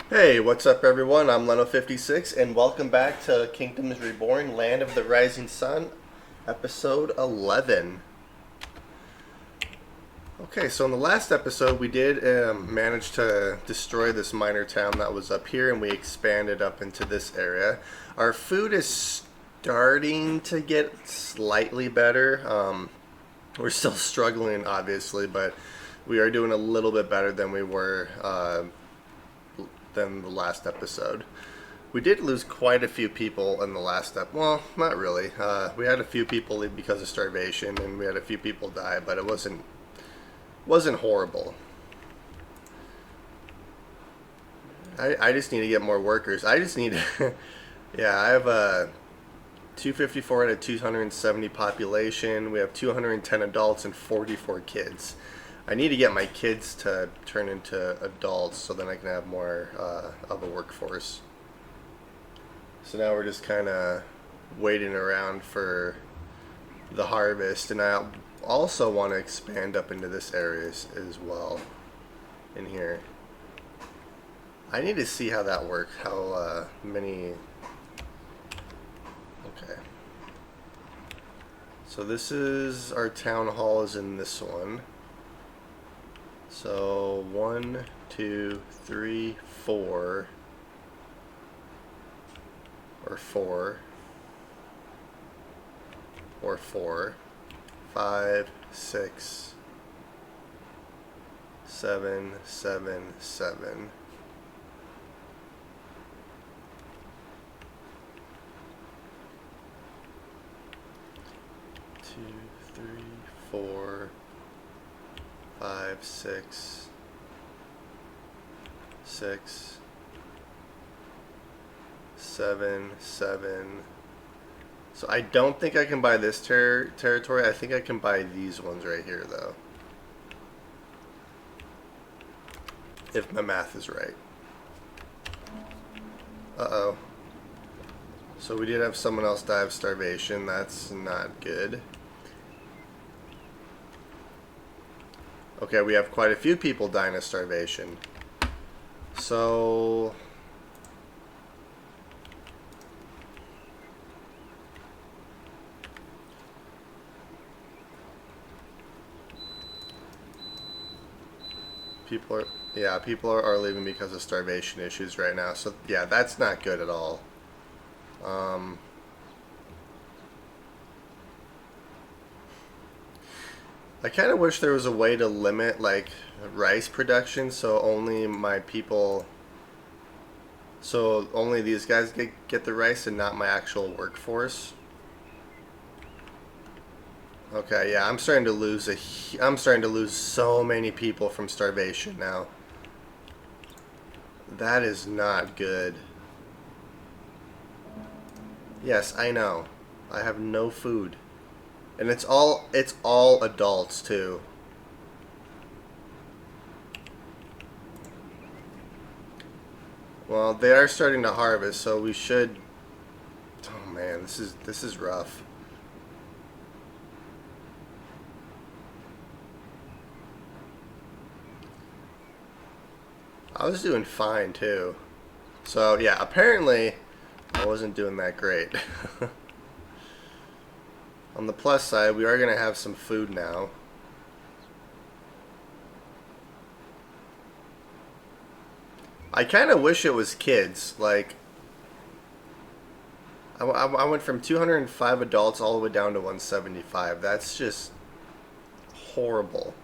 Hey, what's up, everyone? I'm Leno56, and welcome back to Kingdoms Reborn, Land of the Rising Sun, episode 11. Okay, so in the last episode, we did manage to destroy this minor town that was up here, and we expanded up into this area. Our food is starting to get slightly better. We're still struggling, obviously, but we are doing a little bit better than we were than the last episode. We did lose quite a few people in the last step. Well, not really. We had a few people leave because of starvation, and we had a few people die, but it wasn't horrible. I just need to get more workers. I just need to, yeah, I have a 254 out of 270 population. We have 210 adults and 44 kids. I need to get my kids to turn into adults so then I can have more of a workforce. So now we're just kind of waiting around for the harvest, and I also want to expand up into this area as well in here. I need to see how that works, how many... Okay. So this is, our town hall is in this one. So 1, 2, 3, 4, or 4, or 4, 5, 6, 7, 7, 7. Two, three, 4, 5, 6, 6, 7, 7. So I don't think I can buy this territory. I think I can buy these ones right here, though. If my math is right. Uh-oh. So we did have someone else die of starvation. That's not good. Okay, we have quite a few people dying of starvation. So... people are leaving because of starvation issues right now. So yeah, that's not good at all. I kind of wish there was a way to limit like rice production, so only these guys get the rice and not my actual workforce. Okay, yeah, I'm starting to lose so many people from starvation now. That is not good. Yes, I know. I have no food. And it's all adults too. Well, they are starting to harvest, so we should. Oh man, this is rough. I was doing fine too. So yeah, apparently I wasn't doing that great. On the plus side, we are gonna have some food now. I kind of wish it was kids. Like, I went from 205 adults all the way down to 175. That's just horrible.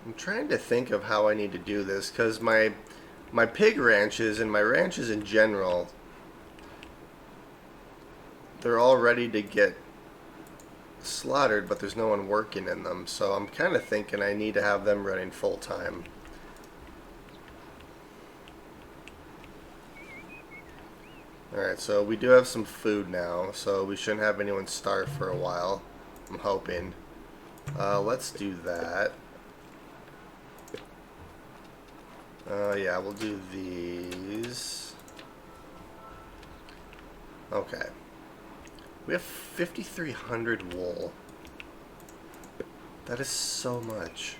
I'm trying to think of how I need to do this because my pig ranches and my ranches in general, they're all ready to get slaughtered, but there's no one working in them. So I'm kind of thinking I need to have them running full time. Alright, so we do have some food now, so we shouldn't have anyone starve for a while. I'm hoping. Let's do that. Yeah, we'll do these. Okay. We have 5,300 wool. That is so much.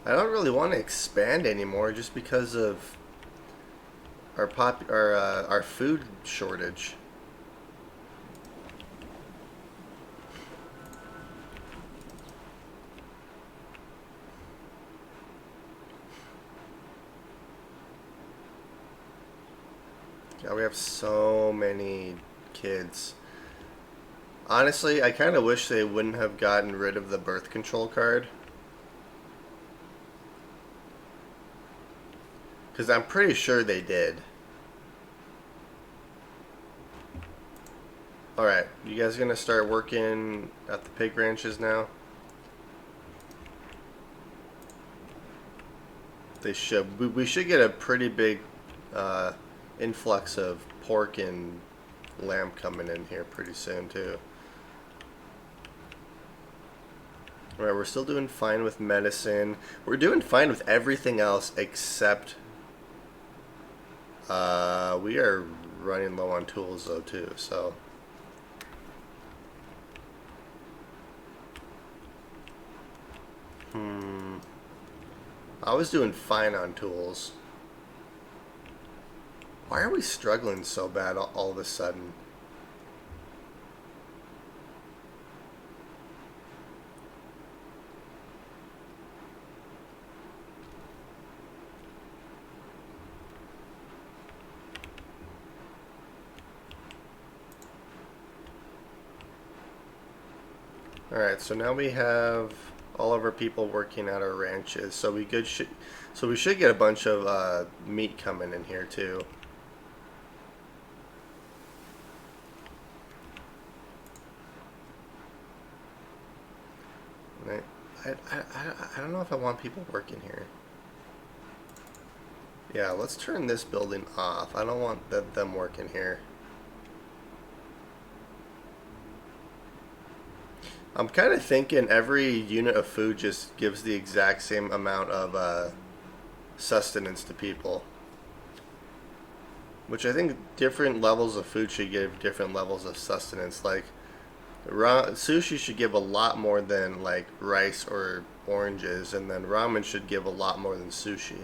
I don't really want to expand anymore just because of our food shortage. Yeah, we have so many kids. Honestly, I kind of wish they wouldn't have gotten rid of the birth control card. Because I'm pretty sure they did. Alright, you guys gonna start working at the pig ranches now? They should. We should get a pretty big influx of pork and lamb coming in here pretty soon, too. Alright, we're still doing fine with medicine. We're doing fine with everything else except we are running low on tools, though, too, so... I was doing fine on tools. Why are we struggling so bad all of a sudden? Alright, so now we have all of our people working at our ranches, so we should get a bunch of meat coming in here too. I don't know if I want people working here. Yeah, let's turn this building off. I don't want them working here. I'm kind of thinking every unit of food just gives the exact same amount of sustenance to people. Which I think different levels of food should give different levels of sustenance. Like, sushi should give a lot more than, like, rice or oranges, and then ramen should give a lot more than sushi.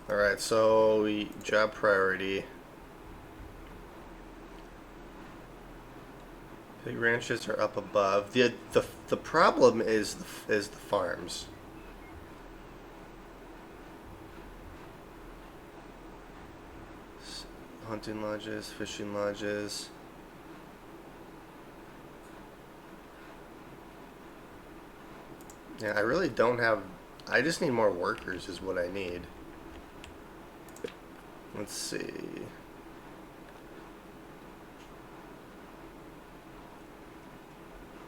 Alright, so job priority. Pig ranches are up above. The problem is the farms. Hunting lodges, fishing lodges. Yeah, I really don't have... I just need more workers is what I need. Let's see.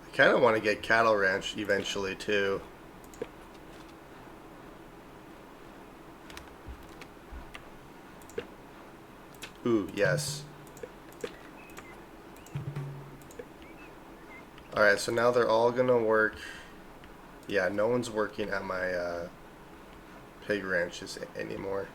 I kind of want to get cattle ranch eventually too. Ooh, yes. Alright, so now they're all gonna work. Yeah, no one's working at my pig ranches anymore.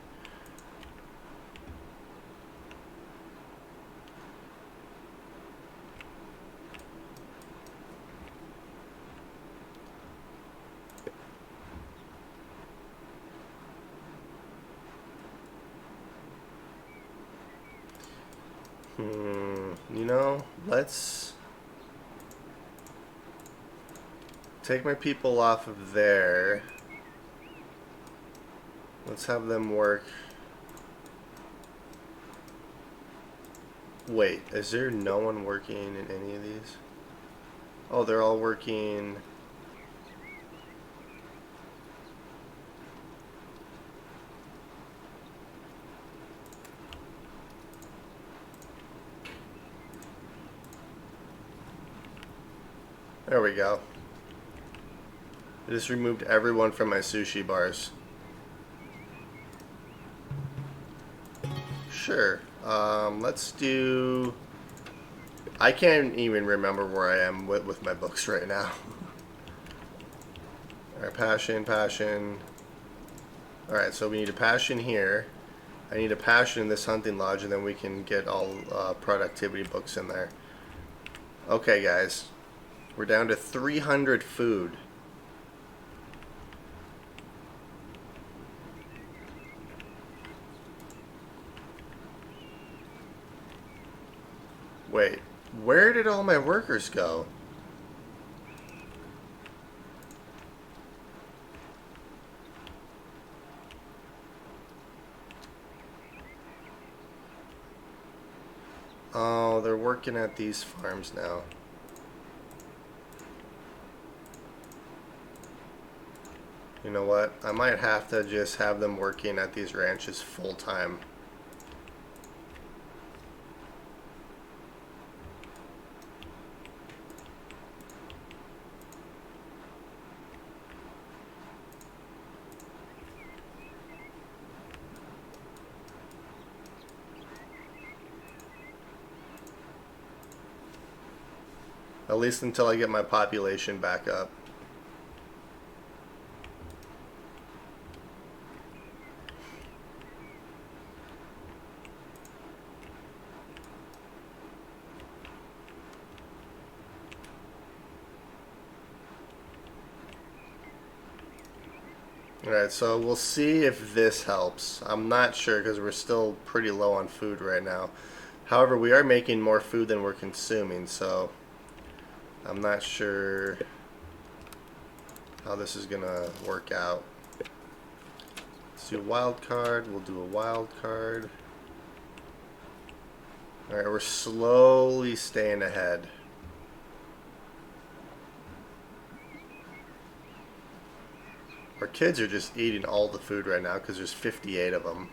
You know, let's take my people off of there. Let's have them work. Wait, is there no one working in any of these? Oh, they're all working. There we go. I just removed everyone from my sushi bars. Sure. Let's do... I can't even remember where I am with my books right now. Alright, passion. Alright, so we need a passion here. I need a passion in this hunting lodge, and then we can get all productivity books in there. Okay, guys. We're down to 300 food. Wait, where did all my workers go? Oh, they're working at these farms now. You know what? I might have to just have them working at these ranches full time. At least until I get my population back up. Alright, so we'll see if this helps. I'm not sure because we're still pretty low on food right now. However, we are making more food than we're consuming, so I'm not sure how this is going to work out. Let's do a wild card. We'll do a wild card. Alright, we're slowly staying ahead. Our kids are just eating all the food right now because there's 58 of them.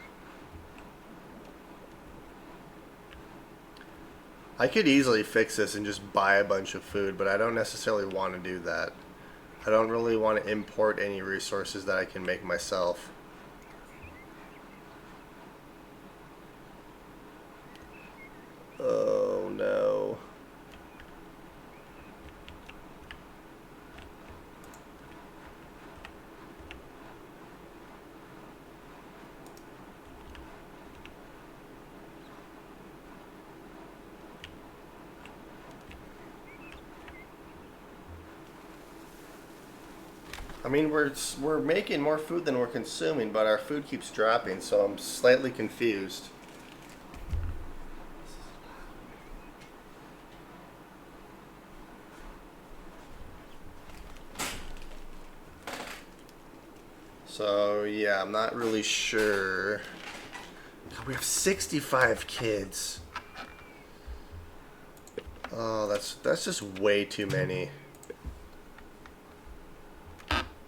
I could easily fix this and just buy a bunch of food, but I don't necessarily want to do that. I don't really want to import any resources that I can make myself. Oh no. I mean, we're making more food than we're consuming, but our food keeps dropping, so I'm slightly confused. So yeah, I'm not really sure. God, we have 65 kids. Oh, that's just way too many.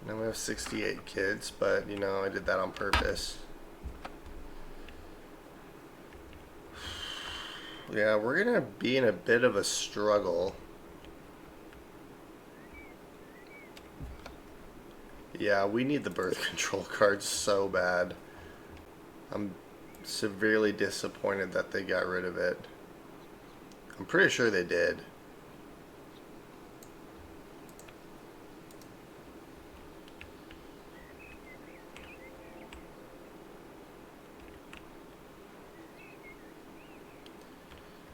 Now we have 68 kids, but you know, I did that on purpose. Yeah, we're gonna be in a bit of a struggle. Yeah, we need the birth control cards so bad. I'm severely disappointed that they got rid of it. I'm pretty sure they did.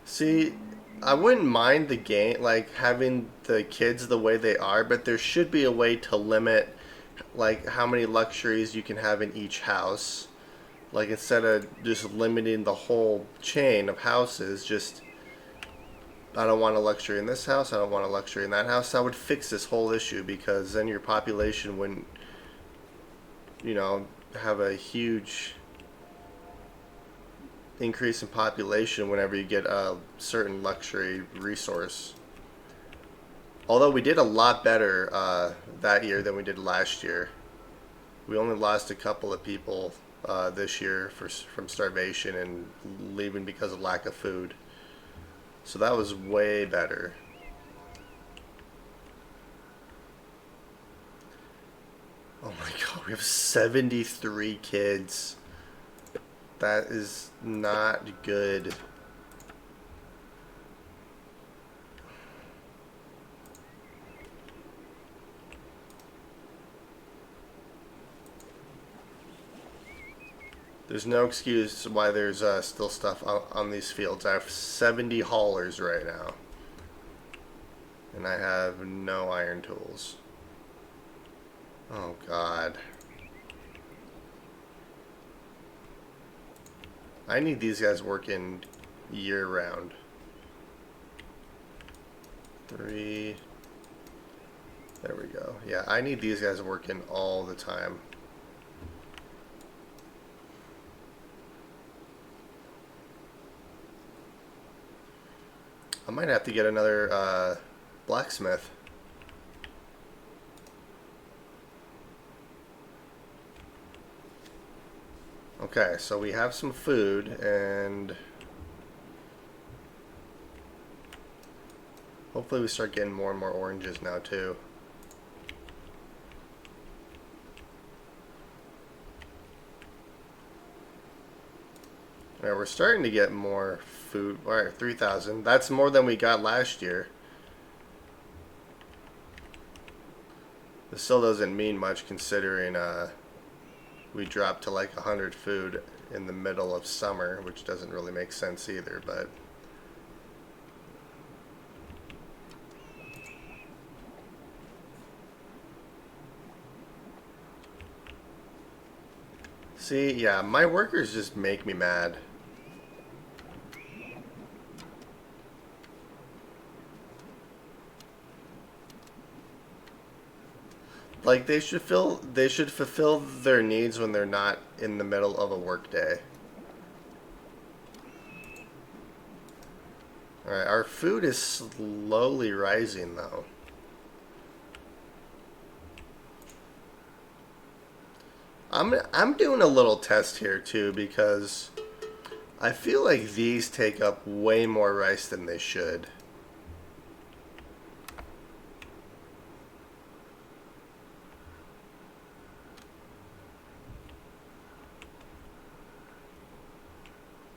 See, I wouldn't mind the game, like having the kids the way they are, but there should be a way to limit, like, how many luxuries you can have in each house. Like, instead of just limiting the whole chain of houses, just, I don't want a luxury in this house, I don't want a luxury in that house. That would fix this whole issue because then your population wouldn't, you know, have a huge increase in population whenever you get a certain luxury resource. Although we did a lot better that year than we did last year. We only lost a couple of people this year from starvation and leaving because of lack of food. So that was way better. Oh my god, we have 73 kids. That is not good. There's no excuse why there's still stuff on these fields. I have 70 haulers right now. And I have no iron tools. Oh, God. I need these guys working year-round. 3. There we go. Yeah, I need these guys working all the time. I might have to get another blacksmith. Okay, so we have some food, and hopefully we start getting more and more oranges now too. Alright, we're starting to get more food. Alright, 3,000. That's more than we got last year. This still doesn't mean much considering we dropped to like 100 food in the middle of summer, which doesn't really make sense either, but see, yeah, my workers just make me mad. Like they should fulfill their needs when they're not in the middle of a work day. Alright, our food is slowly rising though. I'm doing a little test here too because I feel like these take up way more rice than they should.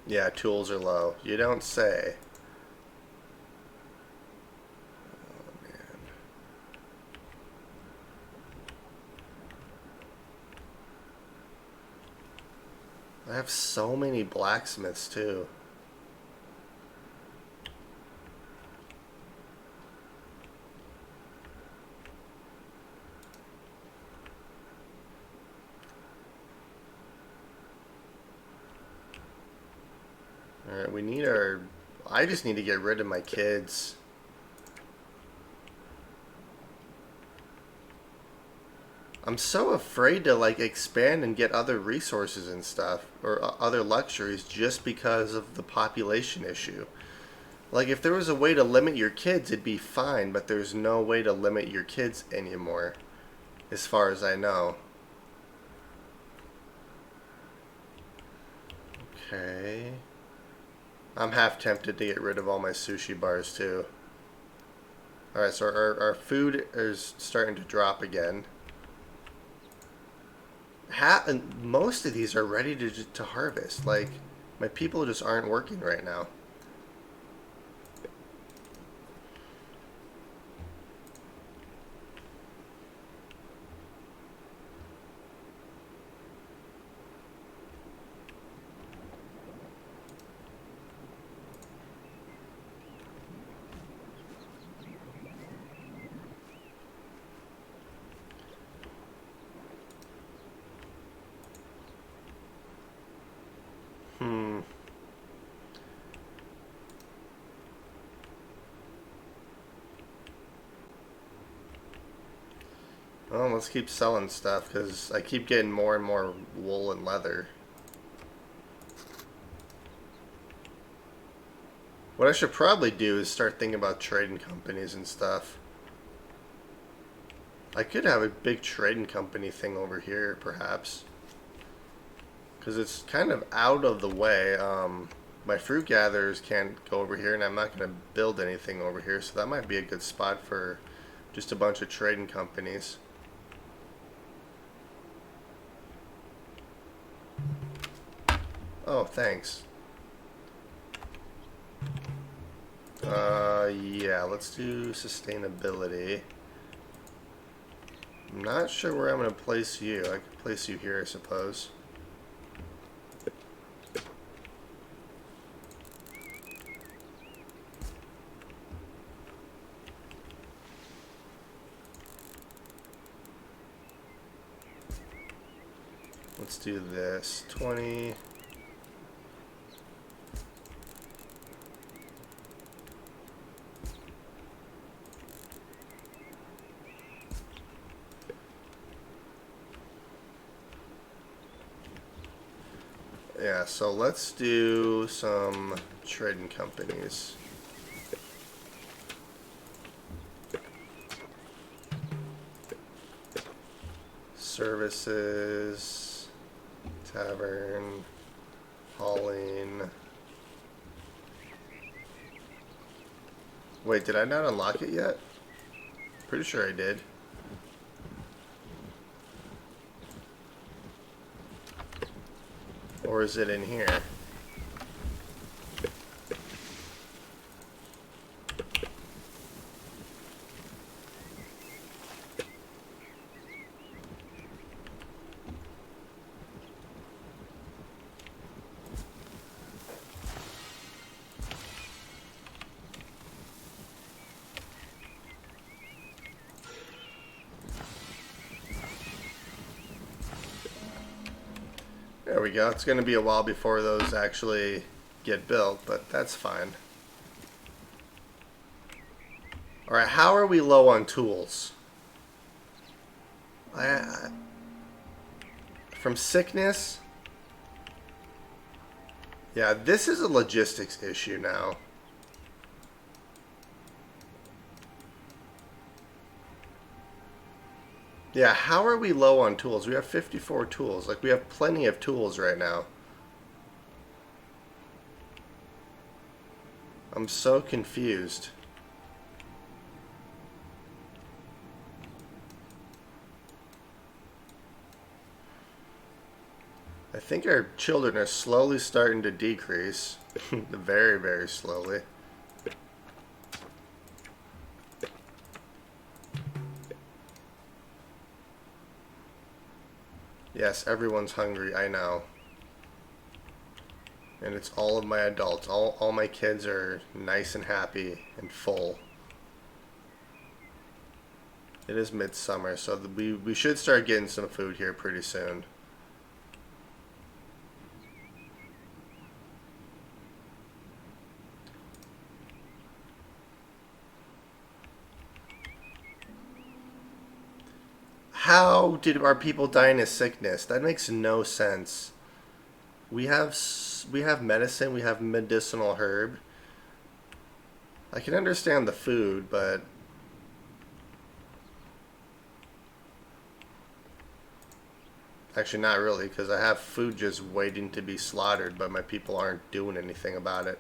Yeah, tools are low. You don't say. Oh, man. I have so many blacksmiths too. Alright, we need our... I just need to get rid of my kids. I'm so afraid to like expand and get other resources and stuff, or other luxuries, just because of the population issue. Like if there was a way to limit your kids, it'd be fine, but there's no way to limit your kids anymore, as far as I know. Okay. I'm half tempted to get rid of all my sushi bars too. Alright, so our food is starting to drop again. And most of these are ready to harvest. Like, my people just aren't working right now. Hmm. Well, let's keep selling stuff because I keep getting more and more wool and leather. What I should probably do is start thinking about trading companies and stuff. I could have a big trading company thing over here, perhaps. Because it's kind of out of the way. My fruit gatherers can't go over here, and I'm not going to build anything over here, so that might be a good spot for just a bunch of trading companies. Oh, thanks. Yeah, let's do sustainability. I'm not sure where I'm going to place you. I could place you here, I suppose. let's do this. 20. Yeah, so let's do some trading companies. Services, tavern, hauling. Wait, did I not unlock it yet? Pretty sure I did. Or is it in here? There we go. It's going to be a while before those actually get built, but that's fine. Alright, how are we low on tools? From sickness? Yeah, this is a logistics issue now. Yeah, how are we low on tools? We have 54 tools. Like, we have plenty of tools right now. I'm so confused. I think our children are slowly starting to decrease. Very, very slowly. Yes, everyone's hungry, I know. And it's all of my adults. All my kids are nice and happy and full. It is midsummer, so we should start getting some food here pretty soon. How did our people die in a sickness? That makes no sense. We have medicine, we have medicinal herb. I can understand the food, but actually not really, because I have food just waiting to be slaughtered, but my people aren't doing anything about it.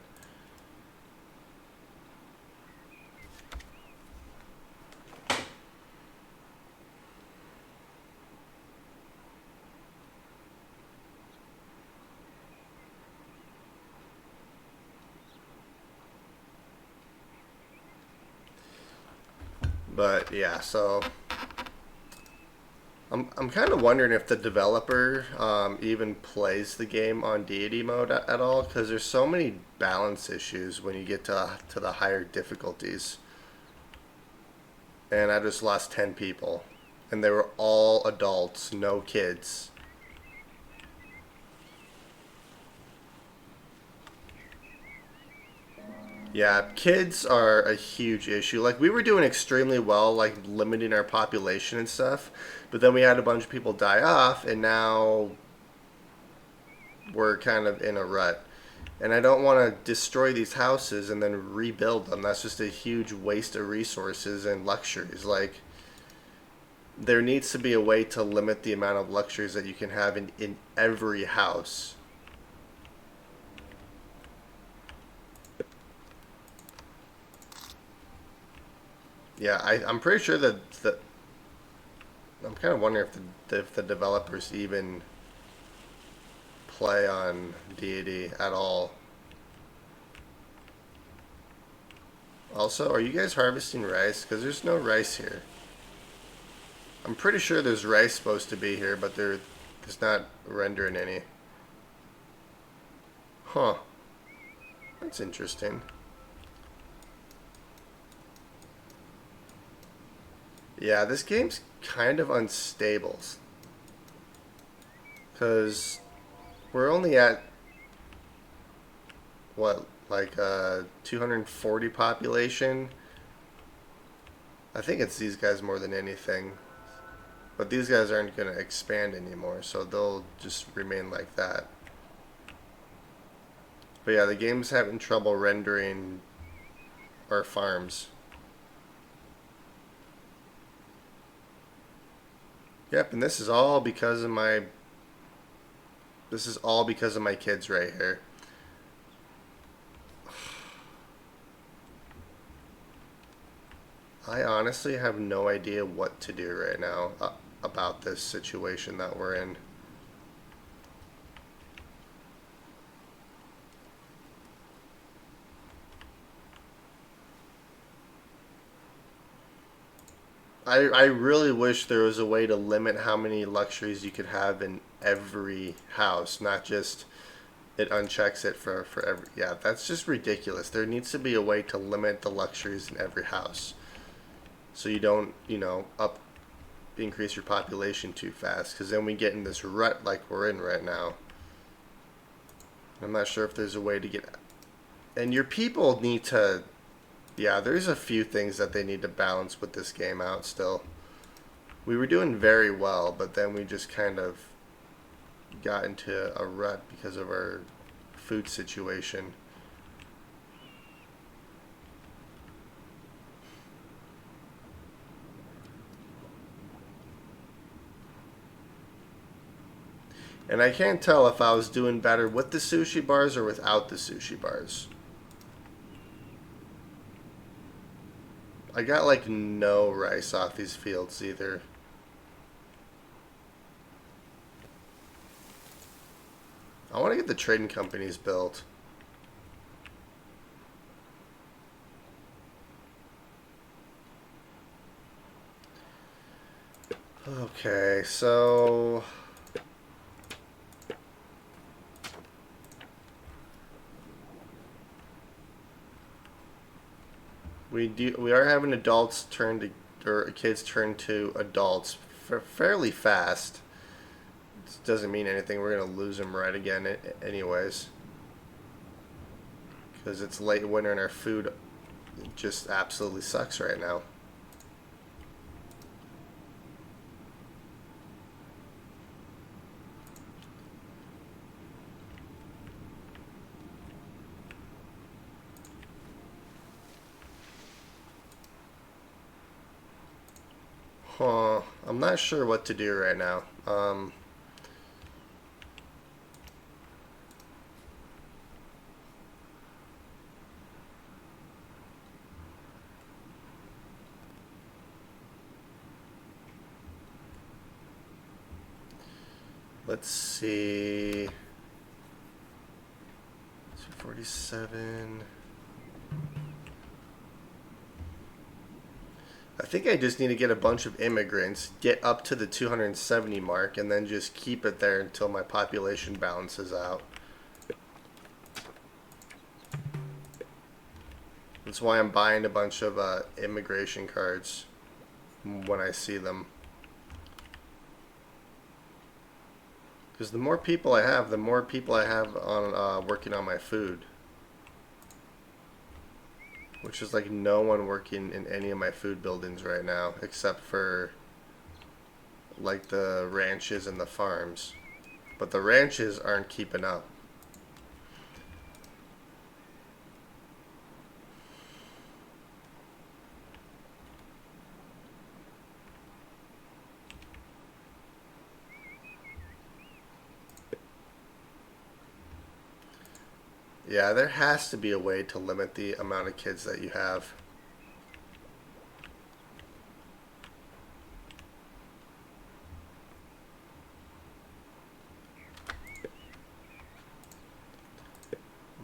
But yeah, so I'm kind of wondering if the developer even plays the game on Deity mode at all, because there's so many balance issues when you get to the higher difficulties. And I just lost 10 people, and they were all adults, no kids. Yeah, kids are a huge issue. Like, we were doing extremely well, like limiting our population and stuff, but then we had a bunch of people die off, and now we're kind of in a rut. And I don't want to destroy these houses and then rebuild them. That's just a huge waste of resources and luxuries. Like, there needs to be a way to limit the amount of luxuries that you can have in every house. Yeah, I'm pretty sure that I'm kind of wondering if the developers even play on Deity at all. Also, are you guys harvesting rice? Because there's no rice here. I'm pretty sure there's rice supposed to be here, but there's not rendering any. Huh. That's interesting. Yeah, this game's kind of unstable. Because we're only at, what, like 240 population? I think it's these guys more than anything. But these guys aren't going to expand anymore, so they'll just remain like that. But yeah, the game's having trouble rendering our farms. Yep, and this is all because of my kids right here. I honestly have no idea what to do right now about this situation that we're in. I really wish there was a way to limit how many luxuries you could have in every house, not just it unchecks it for every. Yeah, that's just ridiculous. There needs to be a way to limit the luxuries in every house, so you don't, increase your population too fast, because then we get in this rut like we're in right now. I'm not sure if there's a way to get. And your people need to. Yeah, there's a few things that they need to balance with this game out still. We were doing very well, but then we just kind of got into a rut because of our food situation. And I can't tell if I was doing better with the sushi bars or without the sushi bars. I got like no rice off these fields either. I want to get the trading companies built. Okay, so we are having adults turn to, or kids turn to adults fairly fast. This doesn't mean anything. We're gonna lose them right again, anyways, because it's late winter and our food just absolutely sucks right now. Huh. I'm not sure what to do right now. Let's see. 247. I think I just need to get a bunch of immigrants, get up to the 270 mark, and then just keep it there until my population balances out. That's why I'm buying a bunch of immigration cards when I see them. Because the more people I have, the more people I have on working on my food. Which is like no one working in any of my food buildings right now, except for like the ranches and the farms. But the ranches aren't keeping up. Yeah, there has to be a way to limit the amount of kids that you have.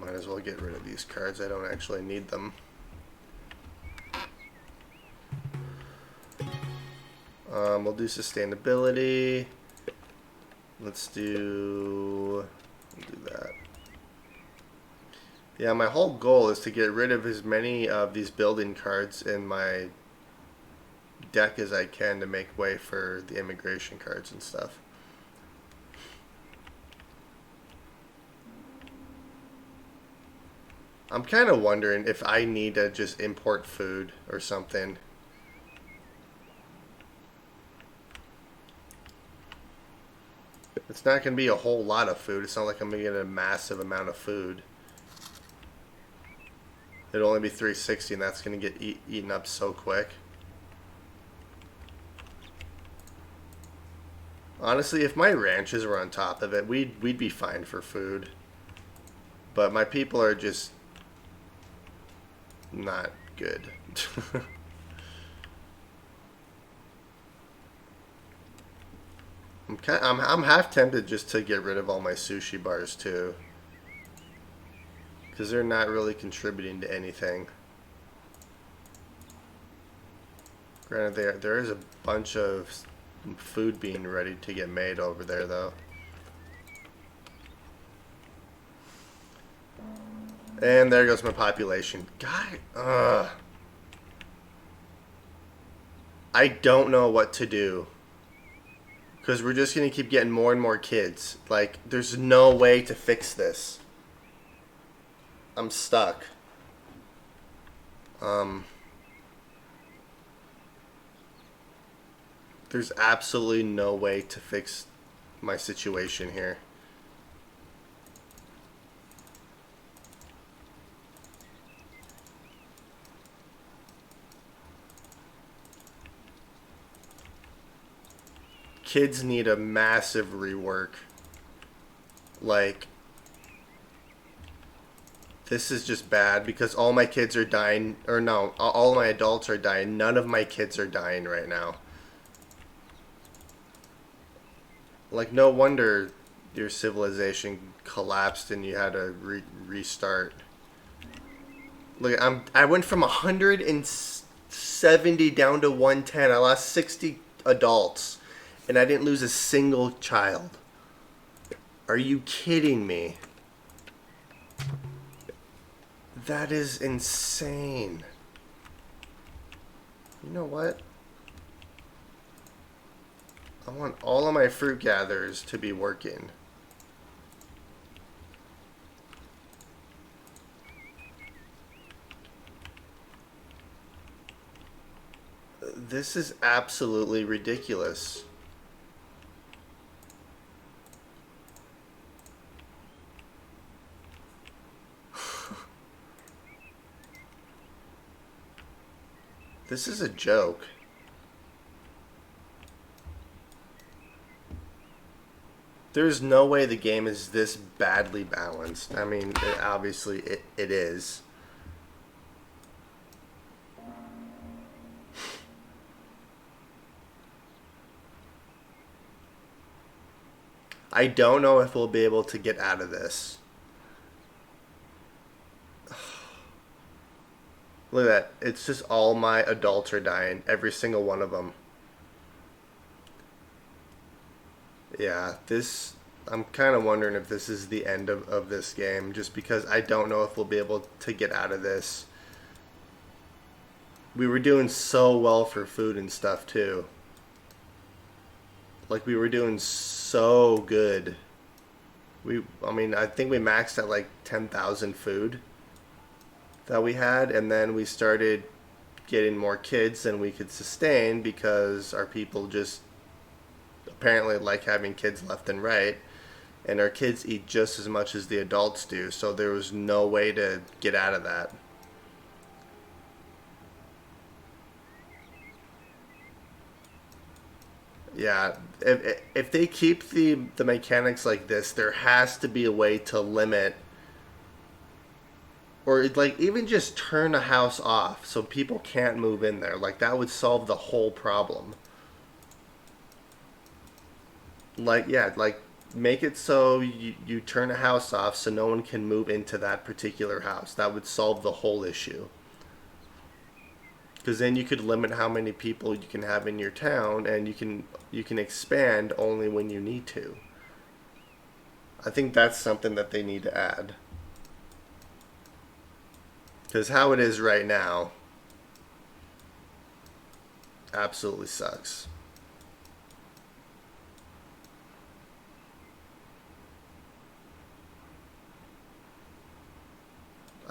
Might as well get rid of these cards. I don't actually need them. We'll do sustainability. Let's do that. Yeah, my whole goal is to get rid of as many of these building cards in my deck as I can to make way for the immigration cards and stuff. I'm kind of wondering if I need to just import food or something. It's not going to be a whole lot of food. It's not like I'm going to get a massive amount of food. It'll only be 360, and that's going to get eaten up so quick. Honestly, if my ranches were on top of it, we'd be fine for food. But my people are just not good. I'm half tempted just to get rid of all my sushi bars too, because they're not really contributing to anything. Granted, there is a bunch of food being ready to get made over there though. And there goes my population. God, I don't know what to do. Because we're just going to keep getting more and more kids. Like, there's no way to fix this. I'm stuck. There's absolutely no way to fix my situation here. Kids need a massive rework. Like, this is just bad because all my kids are dying. Or no, all my adults are dying. None of my kids are dying right now. Like, no wonder your civilization collapsed and you had to restart. Look, I went from 170 down to 110. I lost 60 adults, and I didn't lose a single child. Are you kidding me? That is insane. You know what? I want all of my fruit gatherers to be working. This is absolutely ridiculous. This is a joke. There's no way the game is this badly balanced. I mean, obviously it is. I don't know if we'll be able to get out of this. Look at that. It's just all my adults are dying. Every single one of them. Yeah, this... I'm kind of wondering if this is the end of this game. Just because I don't know if we'll be able to get out of this. We were doing so well for food and stuff, too. Like, we were doing so good. I mean, I think we maxed at like 10,000 food that we had, and then we started getting more kids than we could sustain because our people just apparently like having kids left and right, and our kids eat just as much as the adults do, so there was no way to get out of that. Yeah, if they keep the mechanics like this, there has to be a way to limit, or like even just turn a house off so people can't move in there. Like that would solve the whole problem. Like yeah, like make it so you turn a house off so no one can move into that particular house. That would solve the whole issue. Because then you could limit how many people you can have in your town, and you can expand only when you need to. I think that's something that they need to add. Because how it is right now absolutely sucks.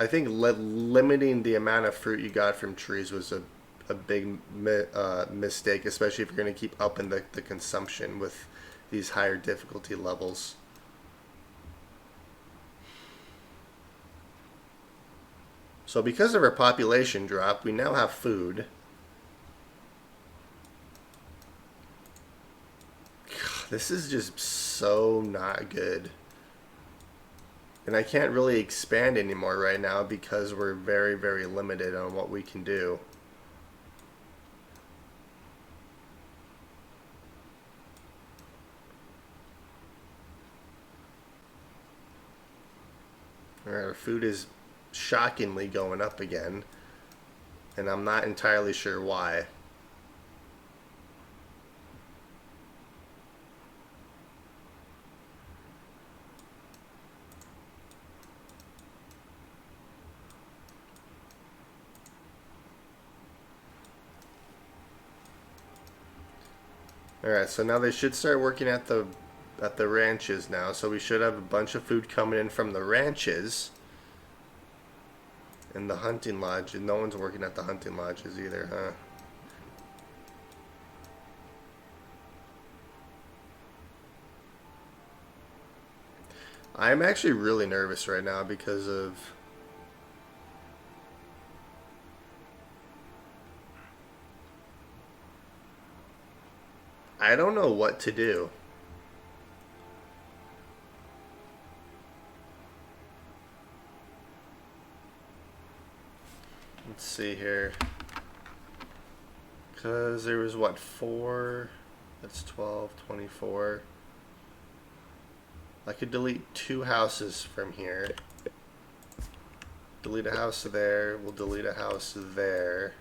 I think limiting the amount of fruit you got from trees was a big mistake, especially if you're going to keep upping the consumption with these higher difficulty levels. So because of our population drop, we now have food. This is just so not good. And I can't really expand anymore right now because we're very, very limited on what we can do. Alright, our food is shockingly going up again. And I'm not entirely sure why. Alright, so now they should start working at the ranches now. So we should have a bunch of food coming in from the ranches. And the hunting lodge. No one's working at the hunting lodges either, huh? I'm actually really nervous right now because of... I don't know what to do. Let's see here. Because there was what, 4? That's 12, 24. I could delete 2 houses from here. Delete a house there. We'll delete a house there.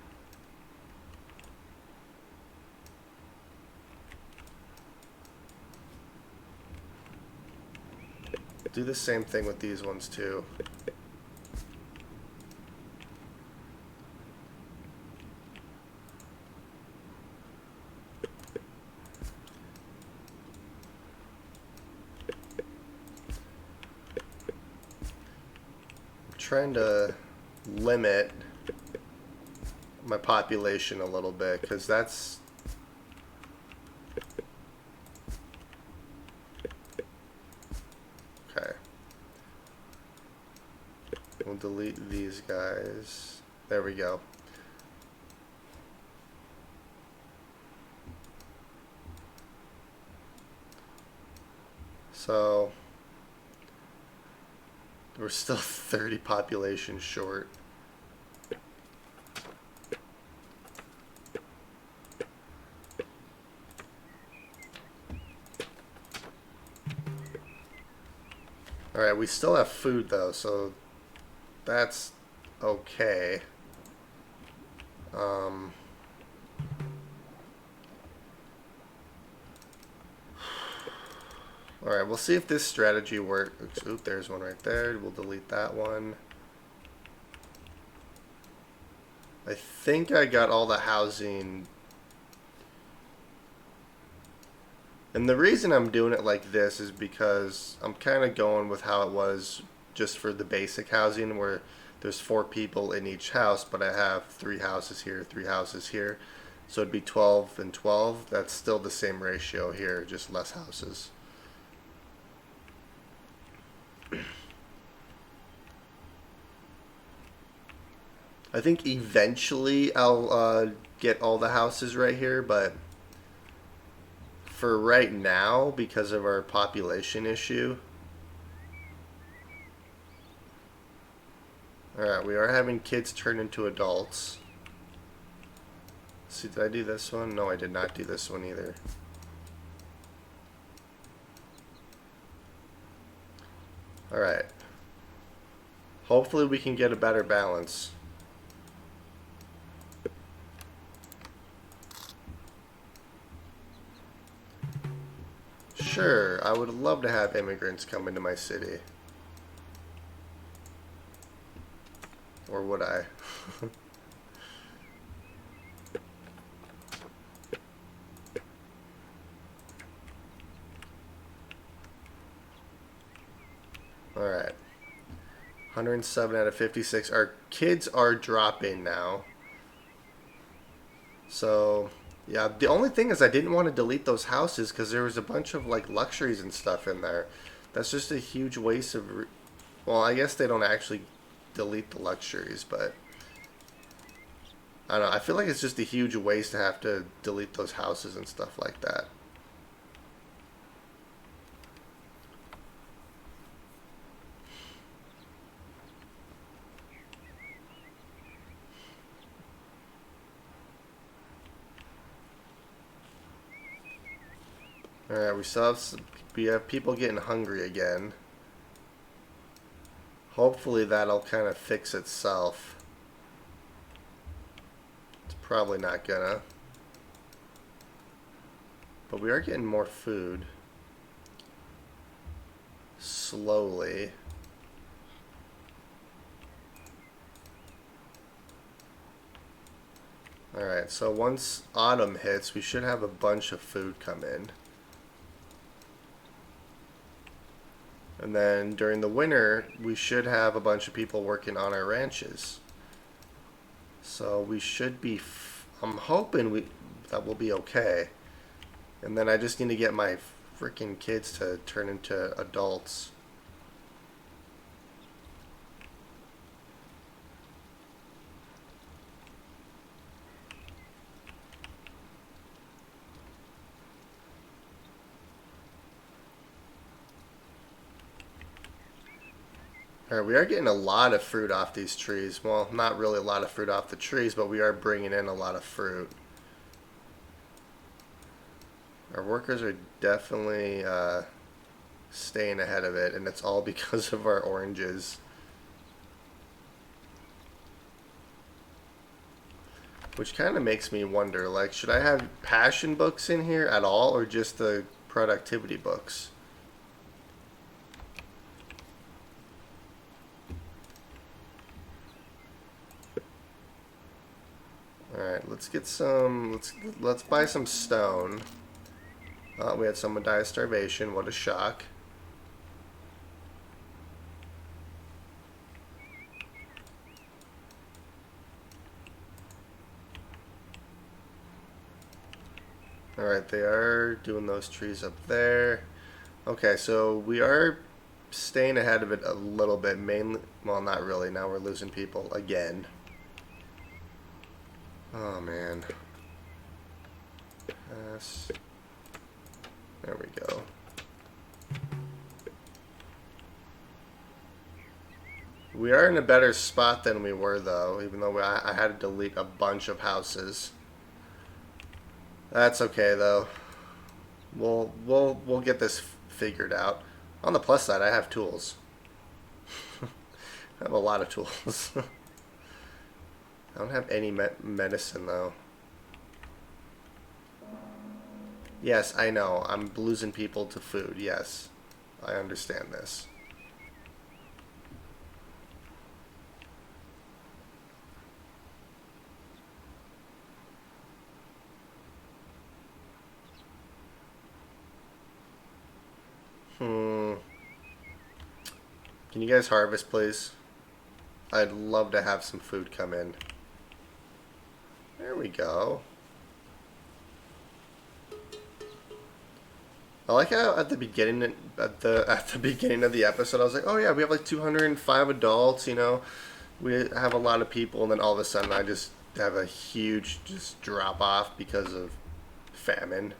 Do the same thing with these ones too. I'm trying to limit my population a little bit because that's... We'll delete these guys. There we go. So we're still 30 population short. Alright, we still have food though, so that's okay. Alright, we'll see if this strategy works. Oop, there's one right there. We'll delete that one. I think I got all the housing. And the reason I'm doing it like this is because I'm kind of going with how it was just for the basic housing, where there's 4 people in each house, but I have 3 houses here, 3 houses here. So it'd be 12 and 12. That's still the same ratio here, just less houses. I think eventually I'll get all the houses right here, but for right now, because of our population issue... Alright, we are having kids turn into adults. Let's see, did I do this one? No, I did not do this one either. Alright. Hopefully we can get a better balance. Sure, I would love to have immigrants come into my city. Or would I? Alright. 107 out of 56. Our kids are dropping now. So, yeah, the only thing is I didn't want to delete those houses because there was a bunch of like luxuries and stuff in there. That's just a huge waste of. Well, I guess they don't actually delete the luxuries, but I don't know. I feel like it's just a huge waste to have to delete those houses and stuff like that. All right, we have people getting hungry again. Hopefully that'll kind of fix itself. It's probably not gonna. But we are getting more food. Slowly. Alright, so once autumn hits, we should have a bunch of food come in. And then during the winter, we should have a bunch of people working on our ranches. So we should be, I'm hoping that will be okay. And then I just need to get my freaking kids to turn into adults. Alright, we are getting a lot of fruit off these trees. Well, not really a lot of fruit off the trees, but we are bringing in a lot of fruit. Our workers are definitely staying ahead of it, and it's all because of our oranges. Which kind of makes me wonder, like, should I have passion books in here at all, or just the productivity books? Alright, let's get some, let's buy some stone. We had someone die of starvation, what a shock. Alright, they are doing those trees up there. Okay, so we are staying ahead of it a little bit, mainly, well, not really, now we're losing people again. Oh, man. There we go. We are in a better spot than we were, though, even though I had to delete a bunch of houses. That's okay, though. We'll get this figured out. On the plus side, I have tools. I have a lot of tools. I don't have any medicine, though. Yes, I know. I'm losing people to food. Yes. I understand this. Can you guys harvest, please? I'd love to have some food come in. There we go. I like how at the beginning of the episode I was like, oh yeah, we have like 205 adults, you know, we have a lot of people, and then all of a sudden I just have a huge just drop off because of famine.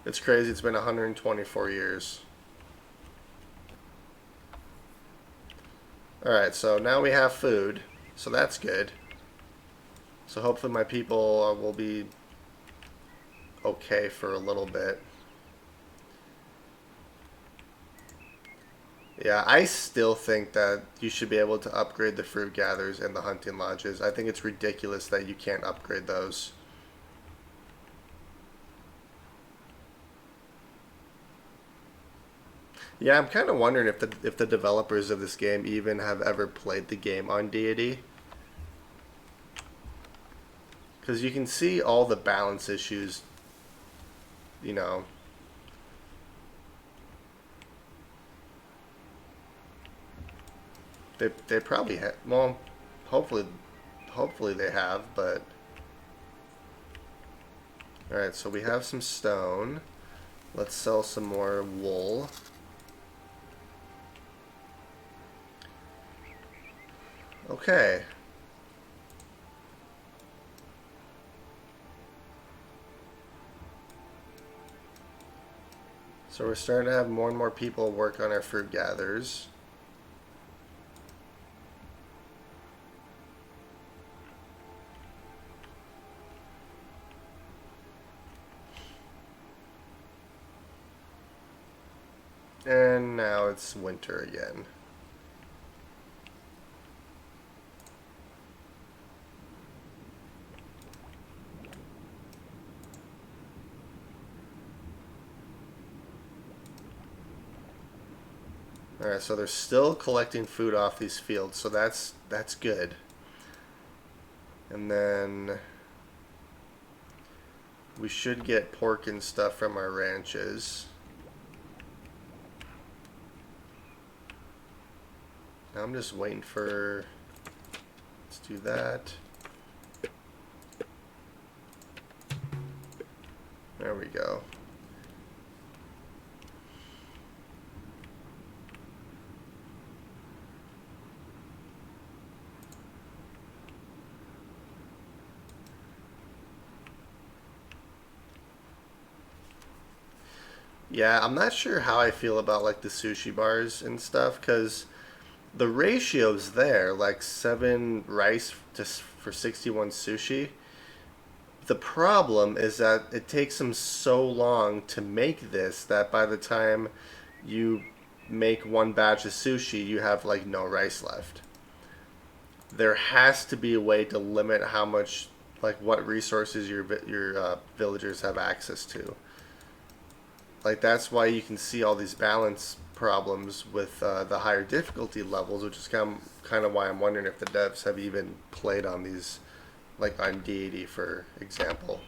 It's crazy. It's been 124 years. Alright, so now we have food. So that's good. So hopefully my people will be okay for a little bit. Yeah, I still think that you should be able to upgrade the fruit gatherers and the hunting lodges. I think it's ridiculous that you can't upgrade those. Yeah, I'm kind of wondering if the developers of this game even have ever played the game on Deity. Because you can see all the balance issues. you know, they probably have. Well, hopefully they have. But all right, so we have some stone. Let's sell some more wool. Okay. So we're starting to have more and more people work on our fruit gatherers. And now it's winter again. Alright, so they're still collecting food off these fields, so that's good. And then we should get pork and stuff from our ranches. Now I'm just waiting for... Let's do that. There we go. Yeah, I'm not sure how I feel about like the sushi bars and stuff, because the ratio's there, like 7 rice just for 61 sushi. The problem is that it takes them so long to make this that by the time you make one batch of sushi, you have like no rice left. There has to be a way to limit how much, like what resources your villagers have access to. Like that's why you can see all these balance problems with the higher difficulty levels, which is kind of why I'm wondering if the devs have even played on these, like on Deity, for example.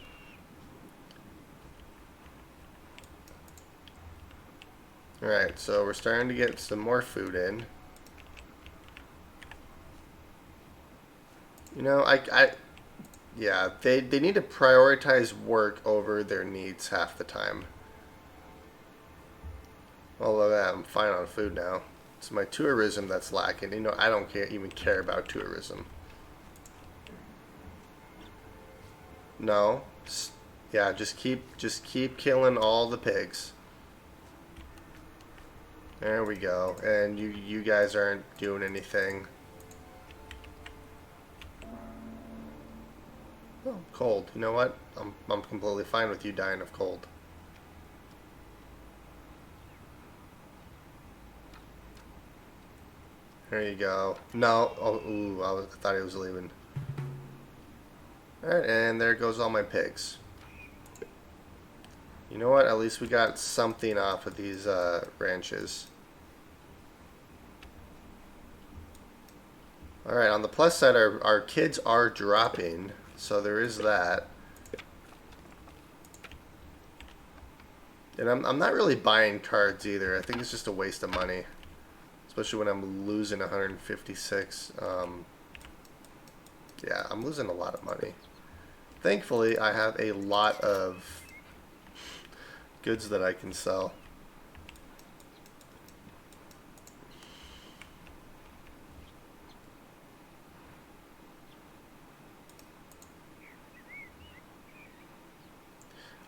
Alright, so we're starting to get some more food in. You know, yeah, they need to prioritize work over their needs half the time. Well, look at that, I'm fine on food now. It's my tourism that's lacking. You know, I don't even care about tourism. No. Yeah, just keep killing all the pigs. There we go. And you guys aren't doing anything. Oh, cold. You know what? I'm completely fine with you dying of cold. There you go. No. Oh, ooh, I thought he was leaving. Alright, and there goes all my pigs. You know what? At least we got something off of these ranches. Alright, on the plus side, our kids are dropping, so there is that. And I'm not really buying cards either. I think it's just a waste of money. Especially when I'm losing 156. Yeah, I'm losing a lot of money. Thankfully, I have a lot of goods that I can sell.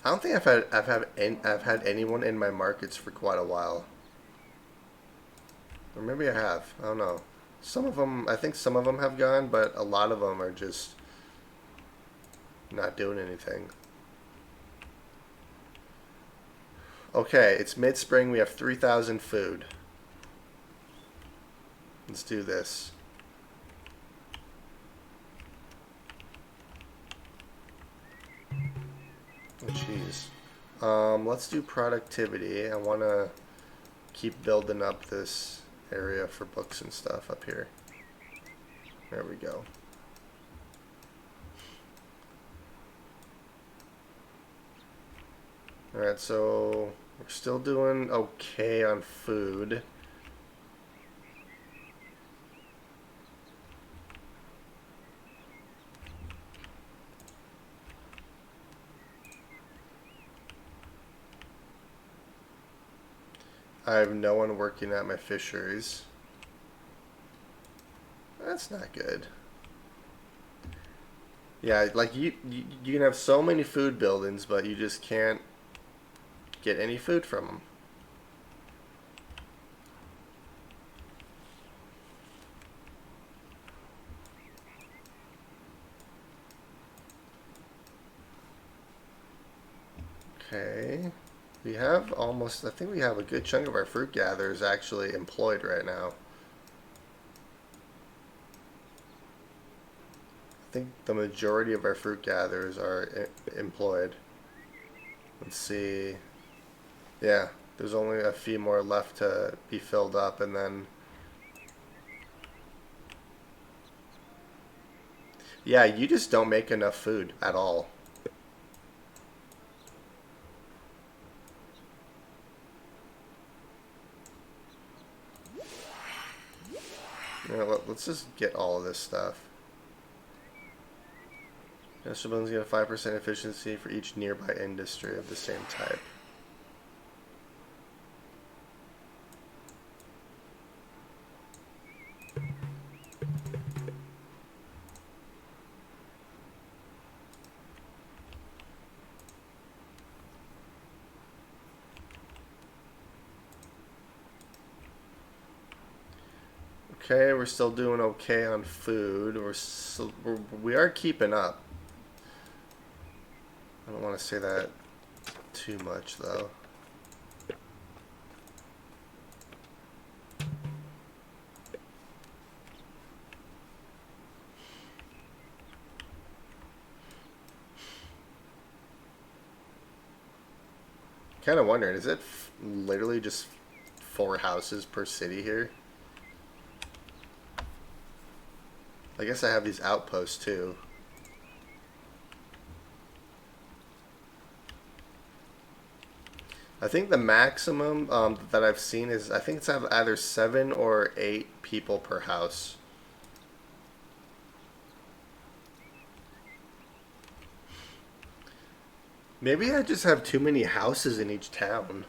I don't think I've had anyone in my markets for quite a while. Or maybe I have. I don't know. Some of them, I think some of them have gone, but a lot of them are just not doing anything. Okay, it's mid-spring. We have 3,000 food. Let's do this. Oh, jeez. Let's do productivity. I want to keep building up this area for books and stuff up here. There we go. Alright, so we're still doing okay on food. I have no one working at my fisheries. That's not good. Yeah, like you can have so many food buildings, but you just can't get any food from them. Okay. We have almost, I think we have a good chunk of our fruit gatherers actually employed right now. I think the majority of our fruit gatherers are employed. Let's see. Yeah, there's only a few more left to be filled up, and then yeah, you just don't make enough food at all. You know, let's just get all of this stuff. Industrial buildings get a 5% efficiency for each nearby industry of the same type. Okay, we're still doing okay on food. We are keeping up. I don't want to say that too much though. Kind of wondering, is it literally just 4 houses per city here? I guess I have these outposts too. I think the maximum that I've seen is, I think it's either 7 or 8 people per house. Maybe I just have too many houses in each town.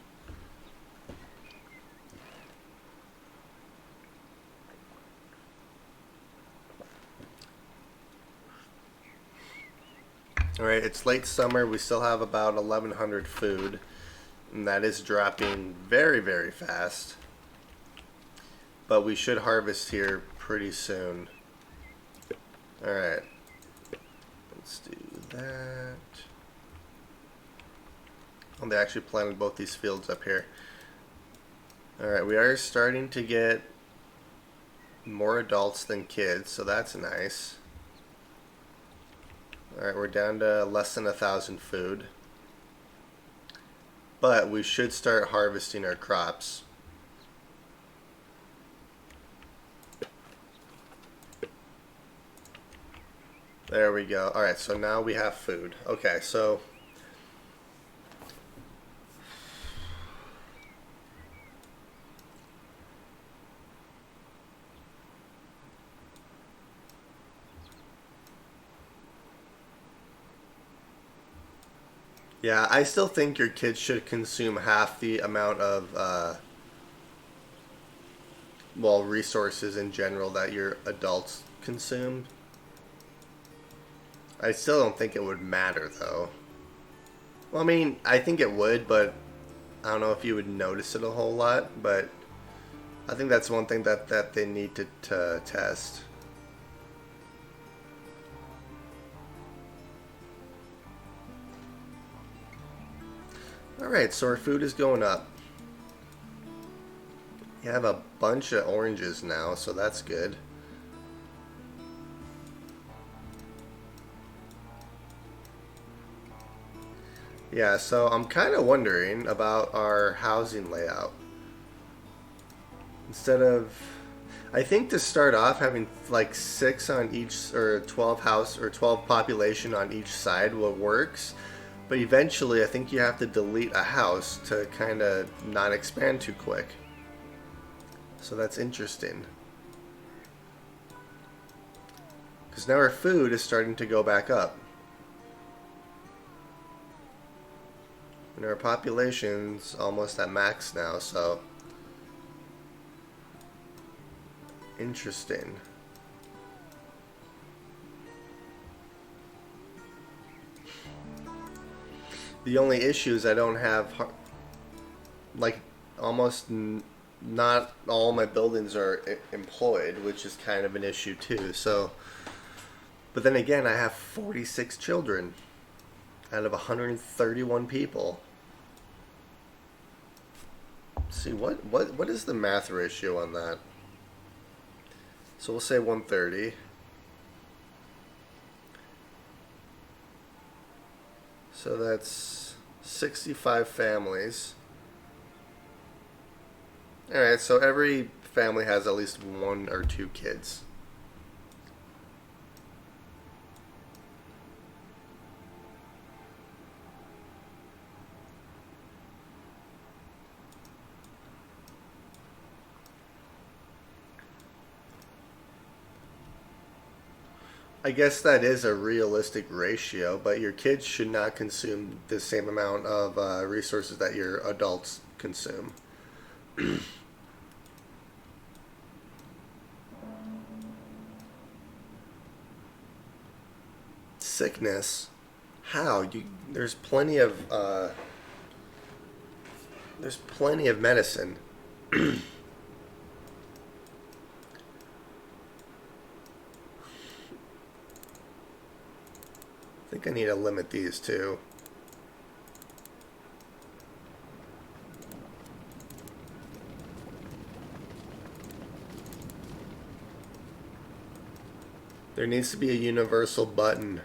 Alright, it's late summer. We still have about 1,100 food. And that is dropping very, very fast. But we should harvest here pretty soon. Alright. Let's do that. Oh, they actually planted both these fields up here. Alright, we are starting to get more adults than kids, so that's nice. Alright, we're down to less than 1,000 food. But we should start harvesting our crops. There we go. Alright, so now we have food. Okay, so yeah, I still think your kids should consume half the amount of, well, resources in general that your adults consume. I still don't think it would matter, though. Well, I mean, I think it would, but I don't know if you would notice it a whole lot. But I think that's one thing that they need to test. Alright, so our food is going up. You have a bunch of oranges now, so that's good. Yeah, so I'm kind of wondering about our housing layout. Instead of, I think to start off having like 6 on each, or 12 house, or 12 population on each side, what works. But eventually, I think you have to delete a house to kind of not expand too quick. So that's interesting. Because now our food is starting to go back up. And our population's almost at max now, so... Interesting. The only issue is I don't have... Like, almost... Not all my buildings are employed, which is kind of an issue too, so... But then again, I have 46 children out of 131 people. Let's see, what is the math ratio on that? So we'll say 130. So that's 65 families. Alright, so every family has at least 1 or 2 kids. I guess that is a realistic ratio, but your kids should not consume the same amount of resources that your adults consume. Sickness? How? There's plenty of medicine. I think I need to limit these too. There needs to be a universal button.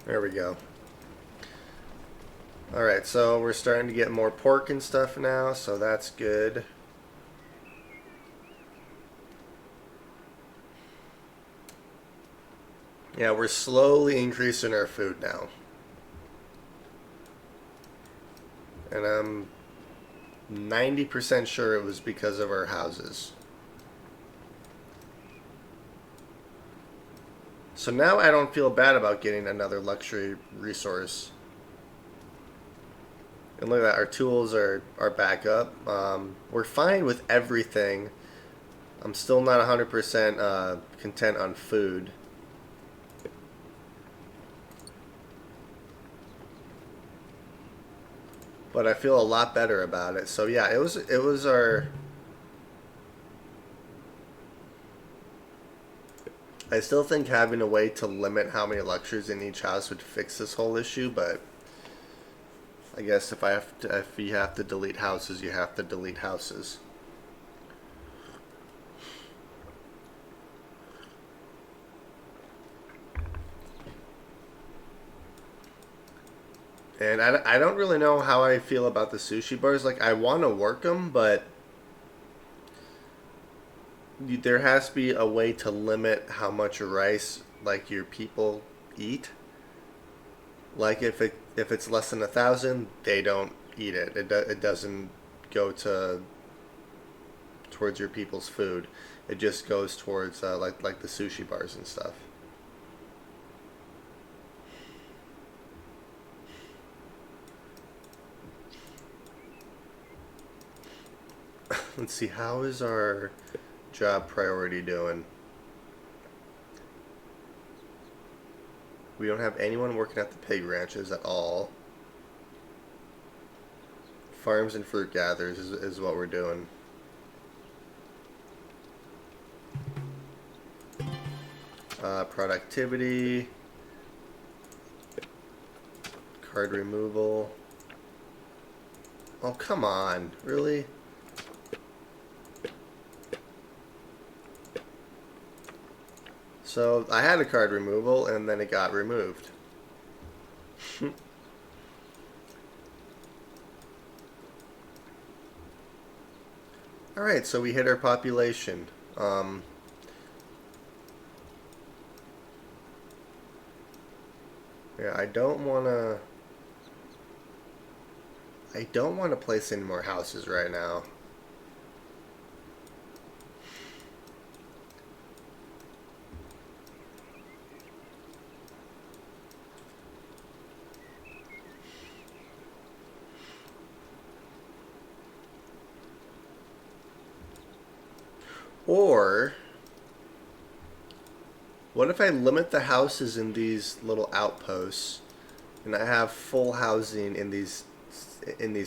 There we go. Alright, so we're starting to get more pork and stuff now, so that's good. Yeah, we're slowly increasing our food now. And I'm 90% sure it was because of our houses. So now I don't feel bad about getting another luxury resource. And look at that, our tools are back up. We're fine with everything. I'm still not 100% content on food. But I feel a lot better about it. So yeah, it was our... I still think having a way to limit how many luxuries in each house would fix this whole issue, but I guess if you have to delete houses, you have to delete houses. And I don't really know how I feel about the sushi bars. Like, I want to work them, but there has to be a way to limit how much rice like your people eat. Like if it's less than 1,000, they don't eat it. It doesn't go towards your people's food. It just goes towards like the sushi bars and stuff. Let's see, how is our job priority doing? We don't have anyone working at the pig ranches at all. Farms and fruit gatherers is what we're doing. Productivity. Card removal. Oh, come on. Really? So I had a card removal and then it got removed. Alright, so we hit our population. Yeah, I don't want to place any more houses right now. Or what if I limit the houses in these little outposts and I have full housing in these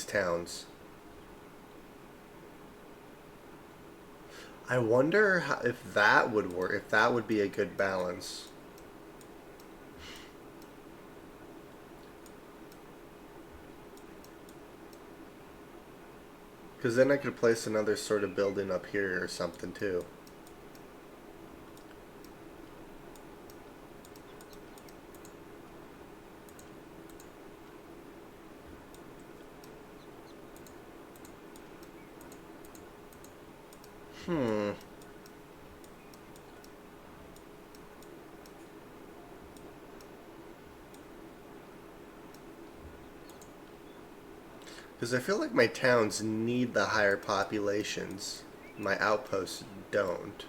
towns? I wonder if that would work, if that would be a good balance. Because then I could place another sort of building up here or something too. Hmm. Because I feel like my towns need the higher populations. My outposts don't.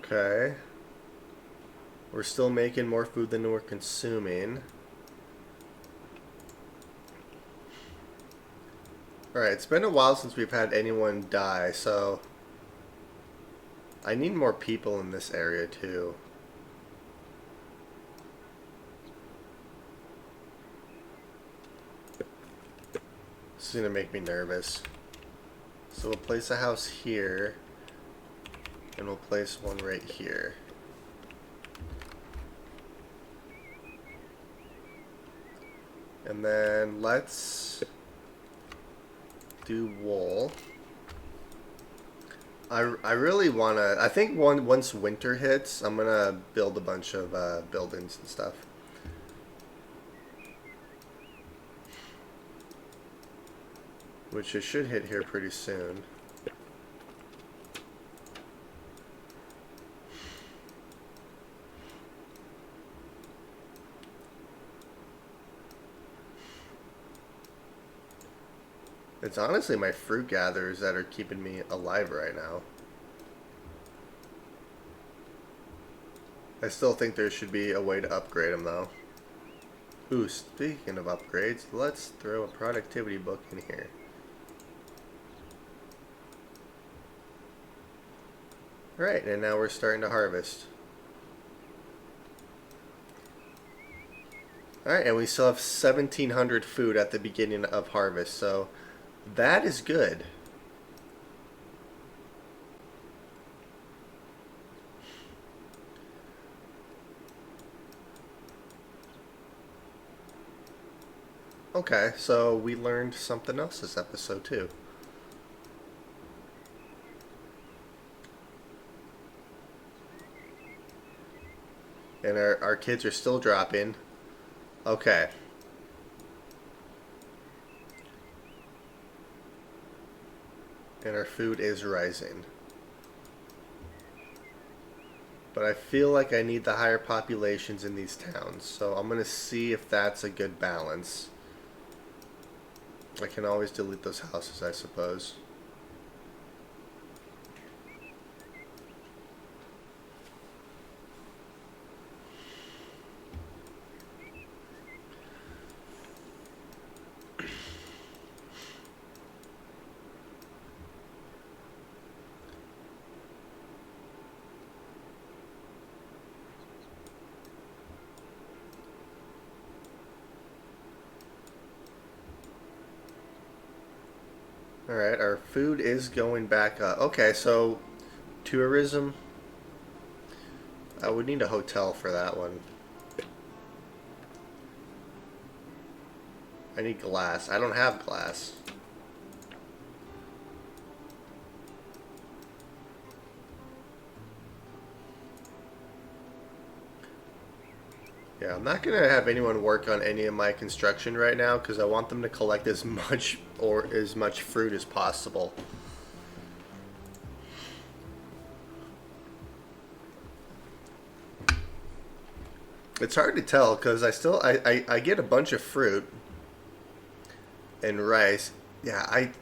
Okay. We're still making more food than we're consuming. Alright, it's been a while since we've had anyone die, so I need more people in this area too. This is gonna make me nervous. So we'll place a house here, and we'll place one right here. And then let's do wool. I really wanna. I think once winter hits, I'm gonna build a bunch of buildings and stuff. Which it should hit here pretty soon. It's honestly my fruit gatherers that are keeping me alive right now. I still think there should be a way to upgrade them though. Ooh, speaking of upgrades, let's throw a productivity book in here. Alright, and now we're starting to harvest. Alright, and we still have 1,700 food at the beginning of harvest, so that is good. Okay, so we learned something else this episode too. And our kids are still dropping. Okay. And our food is rising. But I feel like I need the higher populations in these towns, so I'm gonna see if that's a good balance. I can always delete those houses, I suppose. Alright, our food is going back up. Okay, so tourism. I would need a hotel for that one. I need glass. I don't have glass. Yeah, I'm not gonna have anyone work on any of my construction right now because I want them to collect as much fruit as possible. It's hard to tell because I get a bunch of fruit and rice. Yeah, I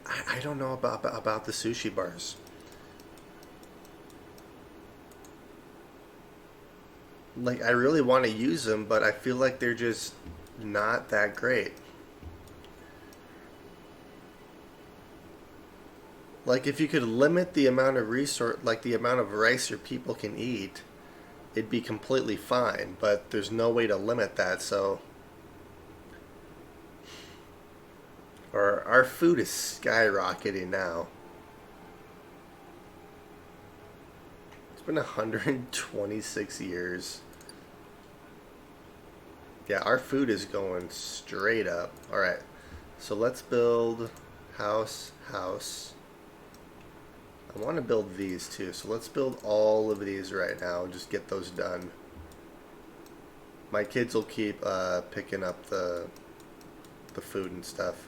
don't know about the sushi bars. Like, I really want to use them, but I feel like they're just not that great. Like, if you could limit the amount of like the amount of rice your people can eat, it'd be completely fine. But there's no way to limit that, so our food is skyrocketing now. It's been 126 years. Yeah, our food is going straight up. Alright, so let's build house. I want to build these too, so let's build all of these right now and just get those done. My kids will keep picking up the food and stuff.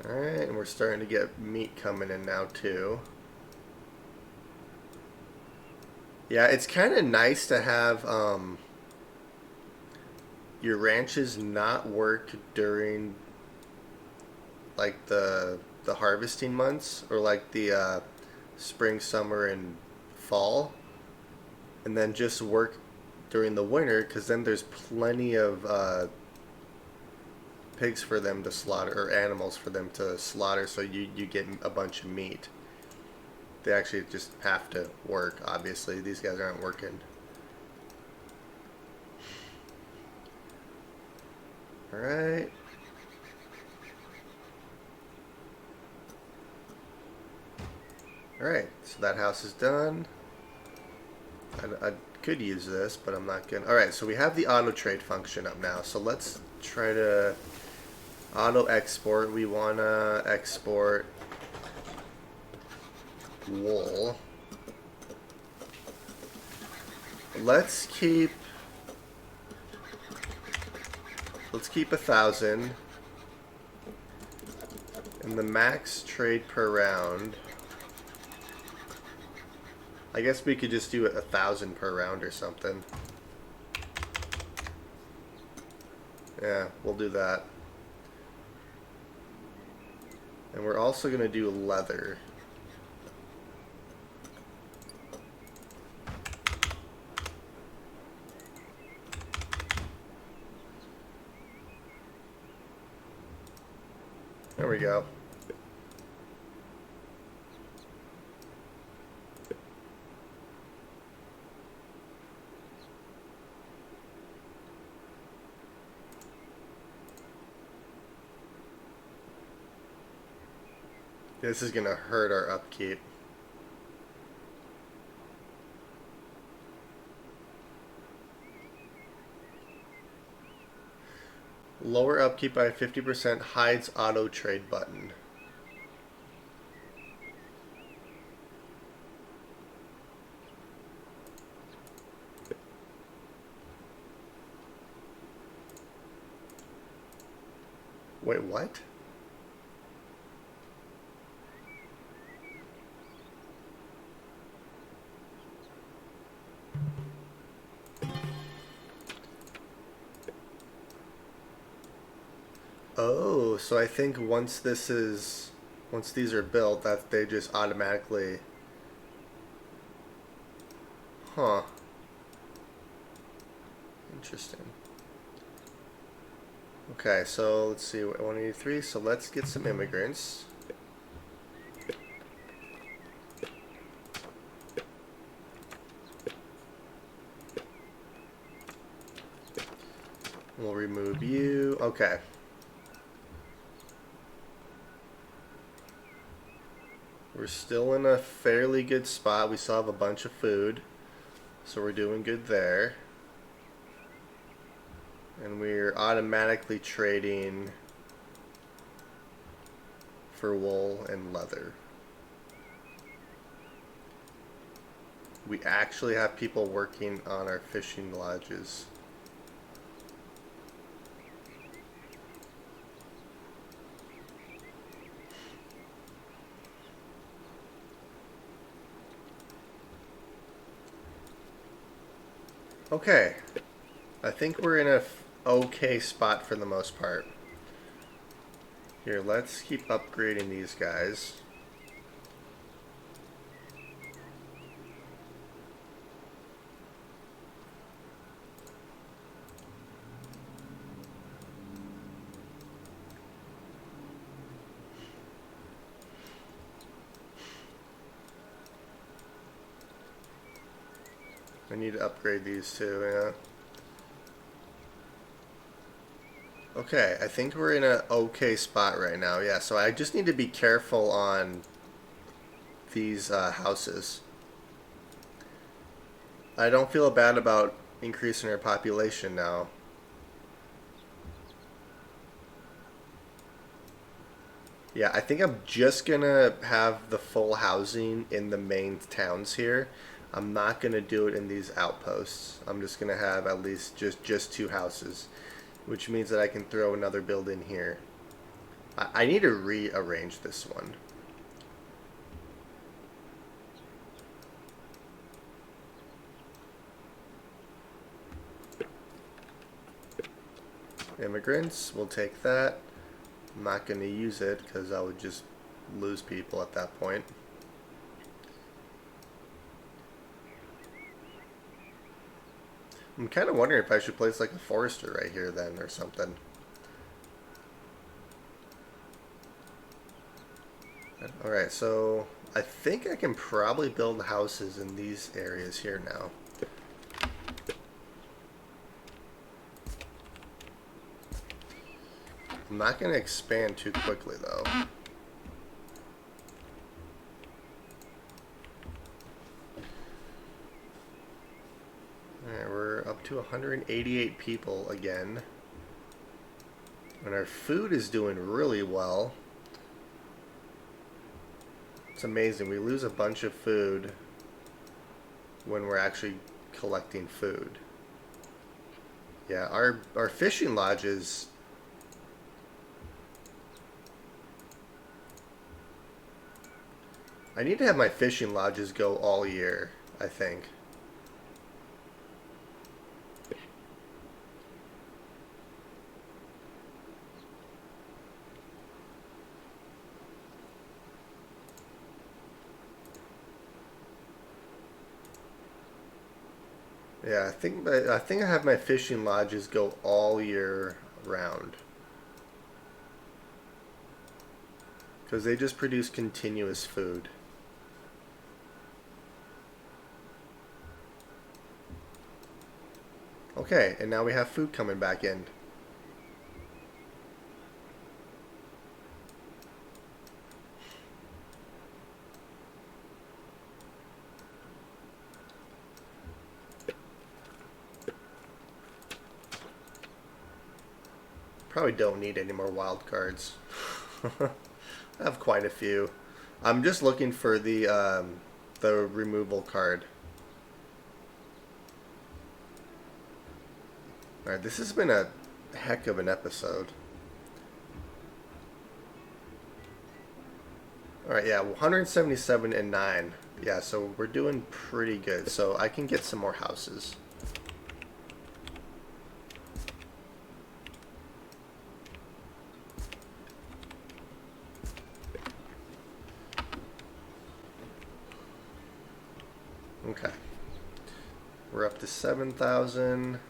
Alright, and we're starting to get meat coming in now too. Yeah, it's kind of nice to have your ranches not work during like the harvesting months or like the spring, summer, and fall, and then just work during the winter because then there's plenty of pigs for them to slaughter or animals for them to slaughter, so you get a bunch of meat. They actually just have to work, obviously. These guys aren't working. Alright. Alright, so that house is done. I could use this, but I'm not gonna. Alright, so we have the auto trade function up now. So let's try to auto export. We wanna export wool. Let's keep 1,000, and the max trade per round. I guess we could just do it 1,000 per round or something. Yeah, we'll do that. And we're also gonna do leather. There we go. This is gonna hurt our upkeep. Lower upkeep by 50% hides auto trade button. Wait, what? Oh, so I think once these are built, that they just automatically. Huh. Interesting. Okay, so let's see, 183. So let's get some immigrants. We'll remove you. Okay. We're still in a fairly good spot. We still have a bunch of food. So we're doing good there. And we're automatically trading for wool and leather. We actually have people working on our fishing lodges. Okay. I think we're in a okay spot for the most part. Here, let's keep upgrading these guys. I need to upgrade these too, yeah. Okay, I think we're in an okay spot right now. Yeah, so I just need to be careful on these houses. I don't feel bad about increasing our population now. Yeah, I think I'm just gonna have the full housing in the main towns here. I'm not gonna do it in these outposts. I'm just gonna have at least just two houses, which means that I can throw another building here. I need to rearrange this one. Immigrants, we'll take that. I'm not going to use it because I would just lose people at that point. I'm kind of wondering if I should place like a forester right here then or something. Alright, so I think I can probably build houses in these areas here now. I'm not going to expand too quickly though. Alright, we're up to 188 people again. And our food is doing really well. It's amazing. We lose a bunch of food when we're actually collecting food. Yeah, our fishing lodges... I need to have my fishing lodges go all year, I think. Yeah, I think I have my fishing lodges go all year round. Because they just produce continuous food. Okay, and now we have food coming back in. Probably don't need any more wild cards. I have quite a few. I'm just looking for the removal card. Alright, this has been a heck of an episode. Alright, yeah, 177 and 9. Yeah, so we're doing pretty good. So I can get some more houses. Okay. We're up to 7,000.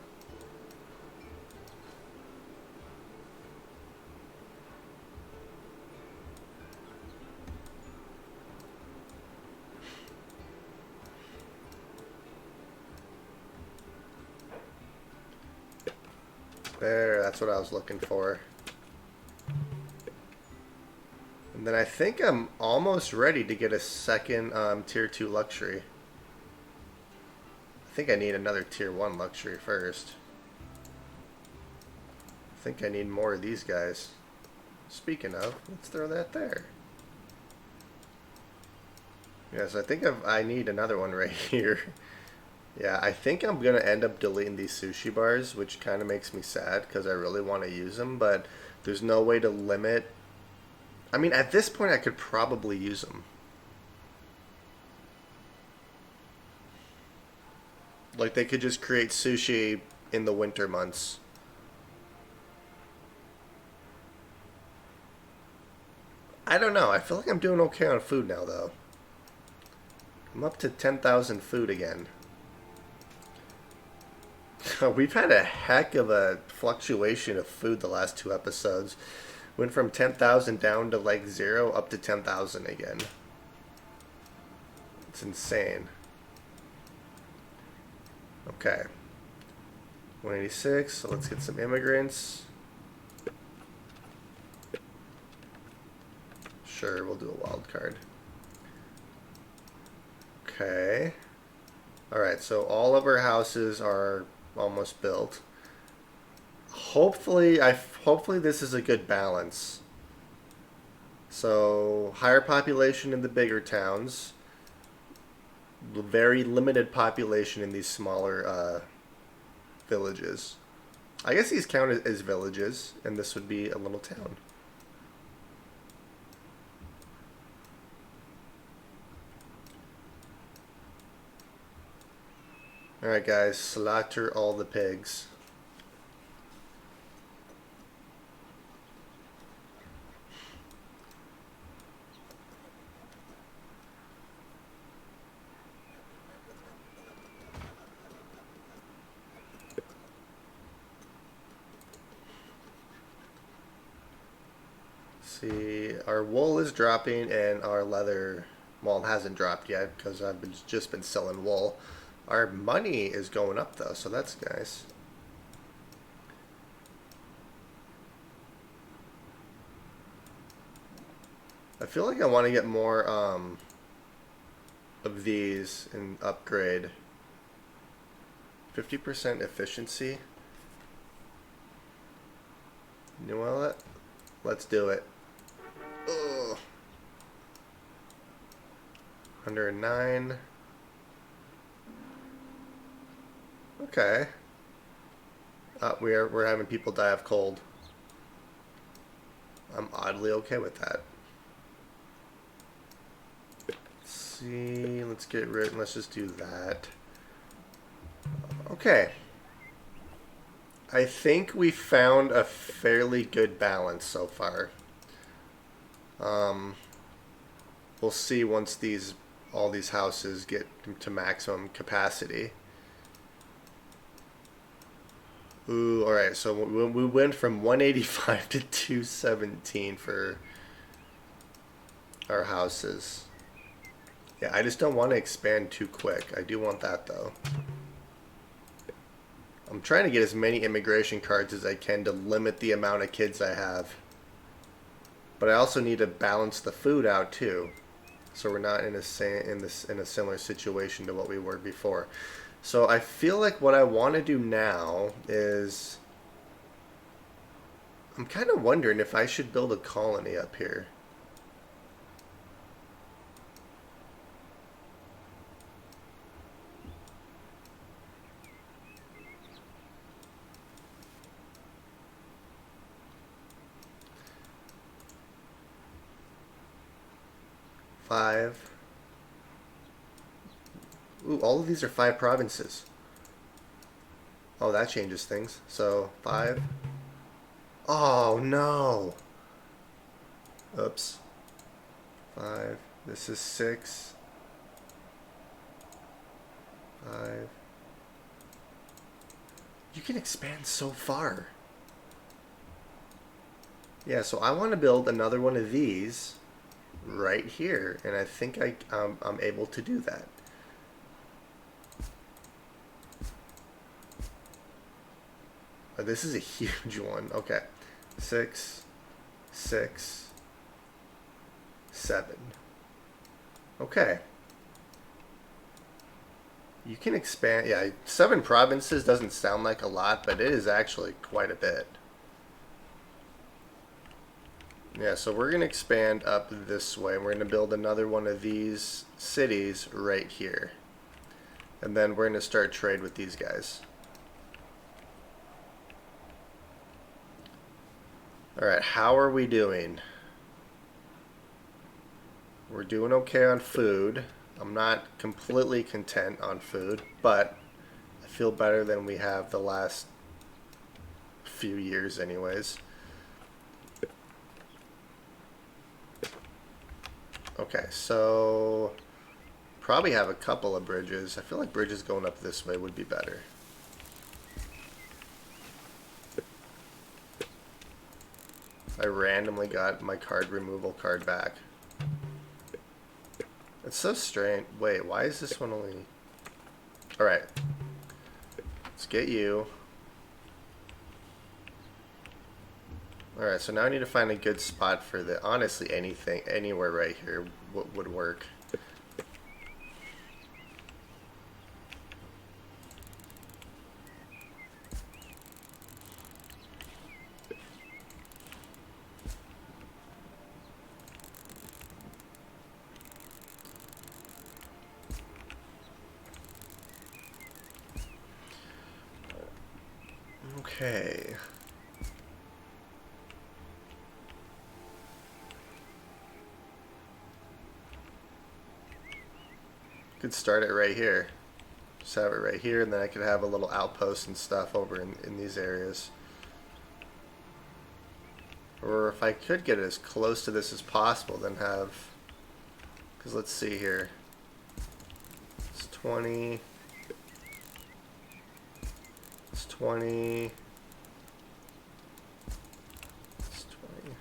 There, that's what I was looking for. And then I think I'm almost ready to get a second tier 2 luxury. I think I need another tier 1 luxury first. I think I need more of these guys. Speaking of, let's throw that there. Yes, I think I need another one right here. Yeah, I think I'm going to end up deleting these sushi bars, which kind of makes me sad because I really want to use them, but there's no way to limit. I mean, at this point, I could probably use them. Like, they could just create sushi in the winter months. I don't know. I feel like I'm doing okay on food now, though. I'm up to 10,000 food again. We've had a heck of a fluctuation of food the last 2 episodes. Went from 10,000 down to like 0 up to 10,000 again. It's insane. Okay. 186, so let's get some immigrants. Sure, we'll do a wild card. Okay. Alright, so all of our houses are almost built. Hopefully this is a good balance. So higher population in the bigger towns, very limited population in these smaller villages. I guess these count as villages, and this would be a little town. Alright guys, slaughter all the pigs. See, our wool is dropping and our leather, well, it hasn't dropped yet because just been selling wool. Our money is going up though, so that's nice. I feel like I want to get more of these and upgrade. 50% efficiency. You know what? Let's do it. Ugh. 109. Okay. We're having people die of cold. I'm oddly okay with that. Let's see. Let's get rid. Let's just do that. Okay. I think we found a fairly good balance so far. We'll see once all these houses get to maximum capacity. Ooh, alright, so we went from 185 to 217 for our houses. Yeah, I just don't want to expand too quick. I do want that, though. I'm trying to get as many immigration cards as I can to limit the amount of kids I have. But I also need to balance the food out, too. So we're not in a similar situation to what we were before. So I feel like what I want to do now is, I'm kind of wondering if I should build a colony up here. Five. Ooh, all of these are 5 provinces. Oh, that changes things. So, 5. Oh, no. Oops. 5. This is 6. 5. You can expand so far. Yeah, so I want to build another one of these right here, and I think I'm able to do that. Oh, this is a huge one. Okay, 6, 6, 7. Okay. You can expand. Yeah, 7 provinces doesn't sound like a lot, but it is actually quite a bit. Yeah, so we're going to expand up this way. We're going to build another one of these cities right here. And then we're going to start trade with these guys. Alright, how are we doing? We're doing okay on food. I'm not completely content on food, but I feel better than we have the last few years anyways. Okay, so probably have a couple of bridges. I feel like bridges going up this way would be better. I randomly got my card removal card back. It's so strange. Wait, why is this one only... Alright. Let's get you. Alright, so now I need to find a good spot for the... Honestly, anything, anywhere right here would work. Okay. Could start it right here. Just have it right here, and then I could have a little outpost and stuff over in these areas. Or if I could get as close to this as possible, then have... Because let's see here. It's 20... It's 20... It's 20...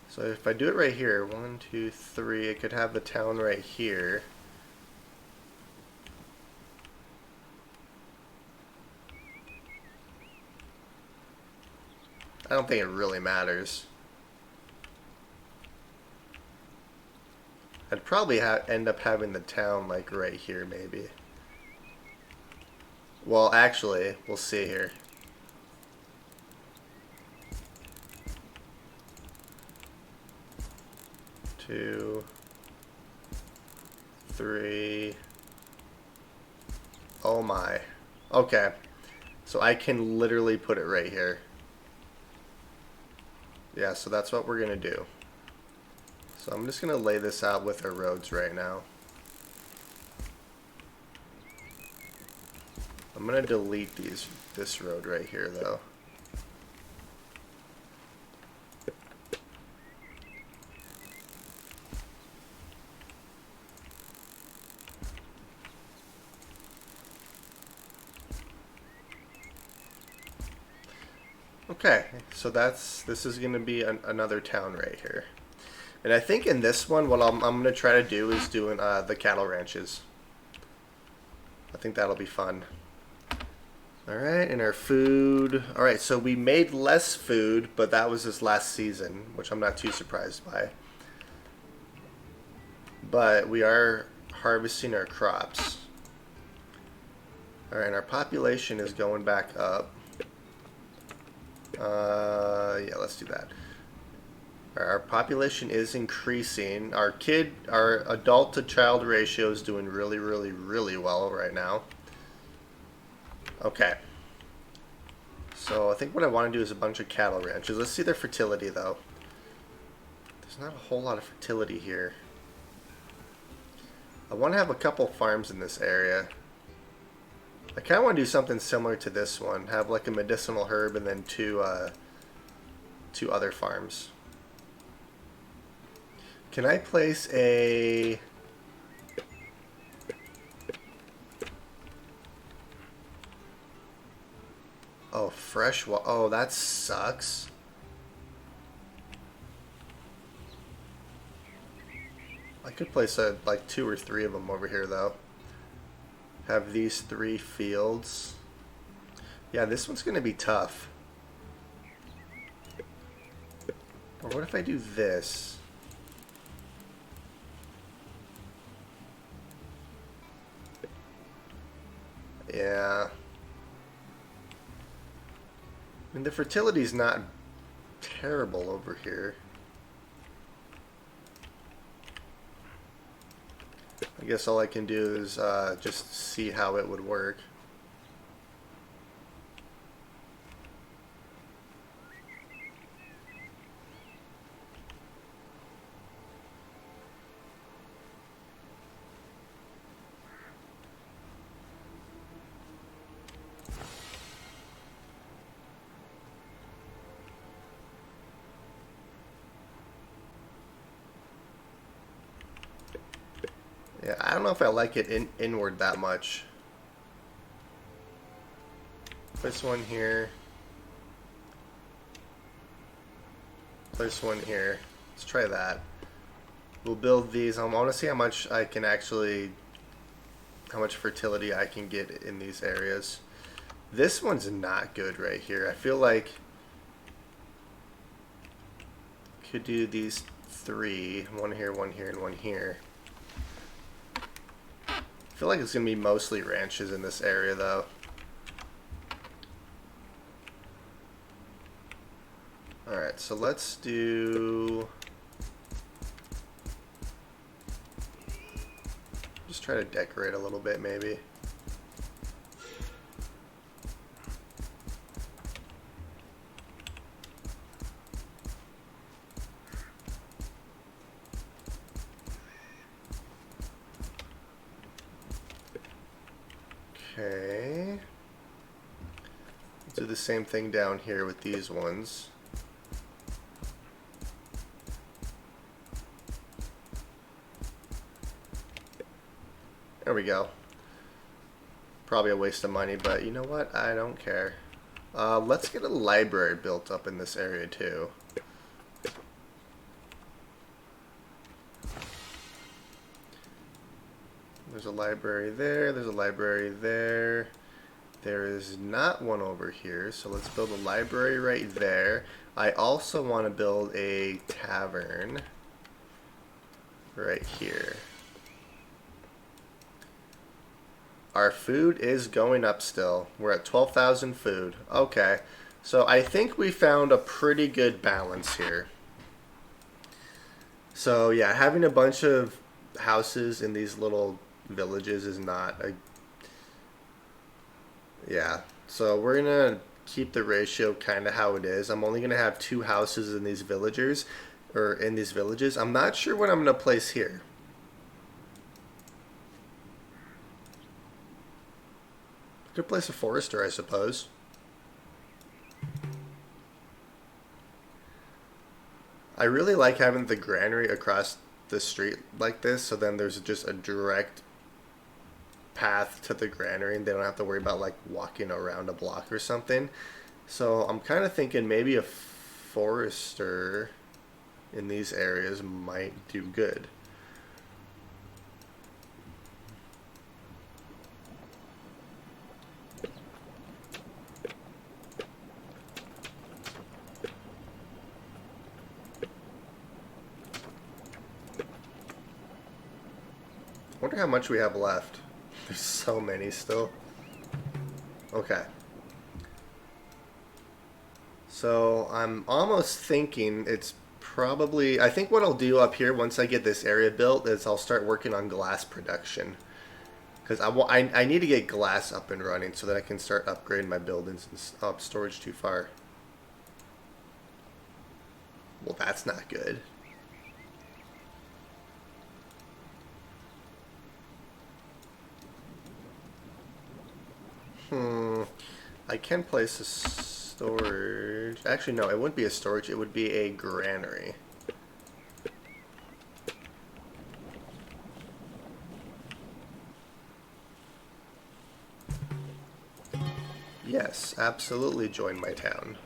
So if I do it right here, 1, 2, 3, I could have the town right here. I don't think it really matters. I'd probably end up having the town like right here maybe. Well, actually, we'll see here. Two, 3. Oh my. Okay. So I can literally put it right here. Yeah, so that's what we're gonna do. So I'm just gonna lay this out with our roads right now. I'm gonna delete this road right here though. Okay, so this is gonna be another town right here. And I think in this one, what I'm going to try to do is doing the cattle ranches. I think that'll be fun. Alright, and our food. Alright, so we made less food, but that was this last season, which I'm not too surprised by. But we are harvesting our crops. Alright, our population is going back up. Yeah, let's do that. Our population is increasing. Our adult to child ratio is doing really, really, really well right now. Okay. So I think what I want to do is a bunch of cattle ranches. Let's see their fertility though. There's not a whole lot of fertility here. I want to have a couple farms in this area. I kind of want to do something similar to this one. Have like a medicinal herb and then two other farms. Can I place a... Oh, fresh water. Oh, that sucks. I could place like 2 or 3 of them over here, though. Have these 3 fields. Yeah, this one's going to be tough. Or what if I do this? Yeah. I mean, the fertility's not terrible over here. I guess all I can do is just see how it would work. Yeah, I don't know if I like it inward that much. Place one here. Place one here. Let's try that. We'll build these. I want to see how much I can actually, how much fertility I can get in these areas. This one's not good right here. I feel like I could do these 3. One here, one here, and one here. I feel like it's going to be mostly ranches in this area, though. Alright, so let's do... just try to decorate a little bit, maybe. Okay. Let's do the same thing down here with these ones. There we go. Probably a waste of money, but you know what? I don't care. Let's get a library built up in this area too. There's a library there, there's a library there. There is not one over here, so let's build a library right there. I also want to build a tavern right here. Our food is going up still. We're at 12,000 food. Okay, so I think we found a pretty good balance here. So yeah, having a bunch of houses in these little villages is not a... yeah, so we're gonna keep the ratio kind of how it is. I'm only gonna have 2 houses in these villagers, or in these villages. I'm not sure what I'm gonna place here. Could place a forester, I suppose. I really like having the granary across the street like this, so then there's just a direct path to the granary and they don't have to worry about like walking around a block or something. So I'm kind of thinking maybe a forester in these areas might do good. I wonder how much we have left. There's so many still. Okay. So I'm almost thinking it's probably... I think what I'll do up here once I get this area built is I'll start working on glass production. Because I need to get glass up and running so that I can start upgrading my buildings and storage too far. Well, that's not good. I can place a storage. Actually, no, it wouldn't be a storage. It would be a granary. Yes, absolutely join my town.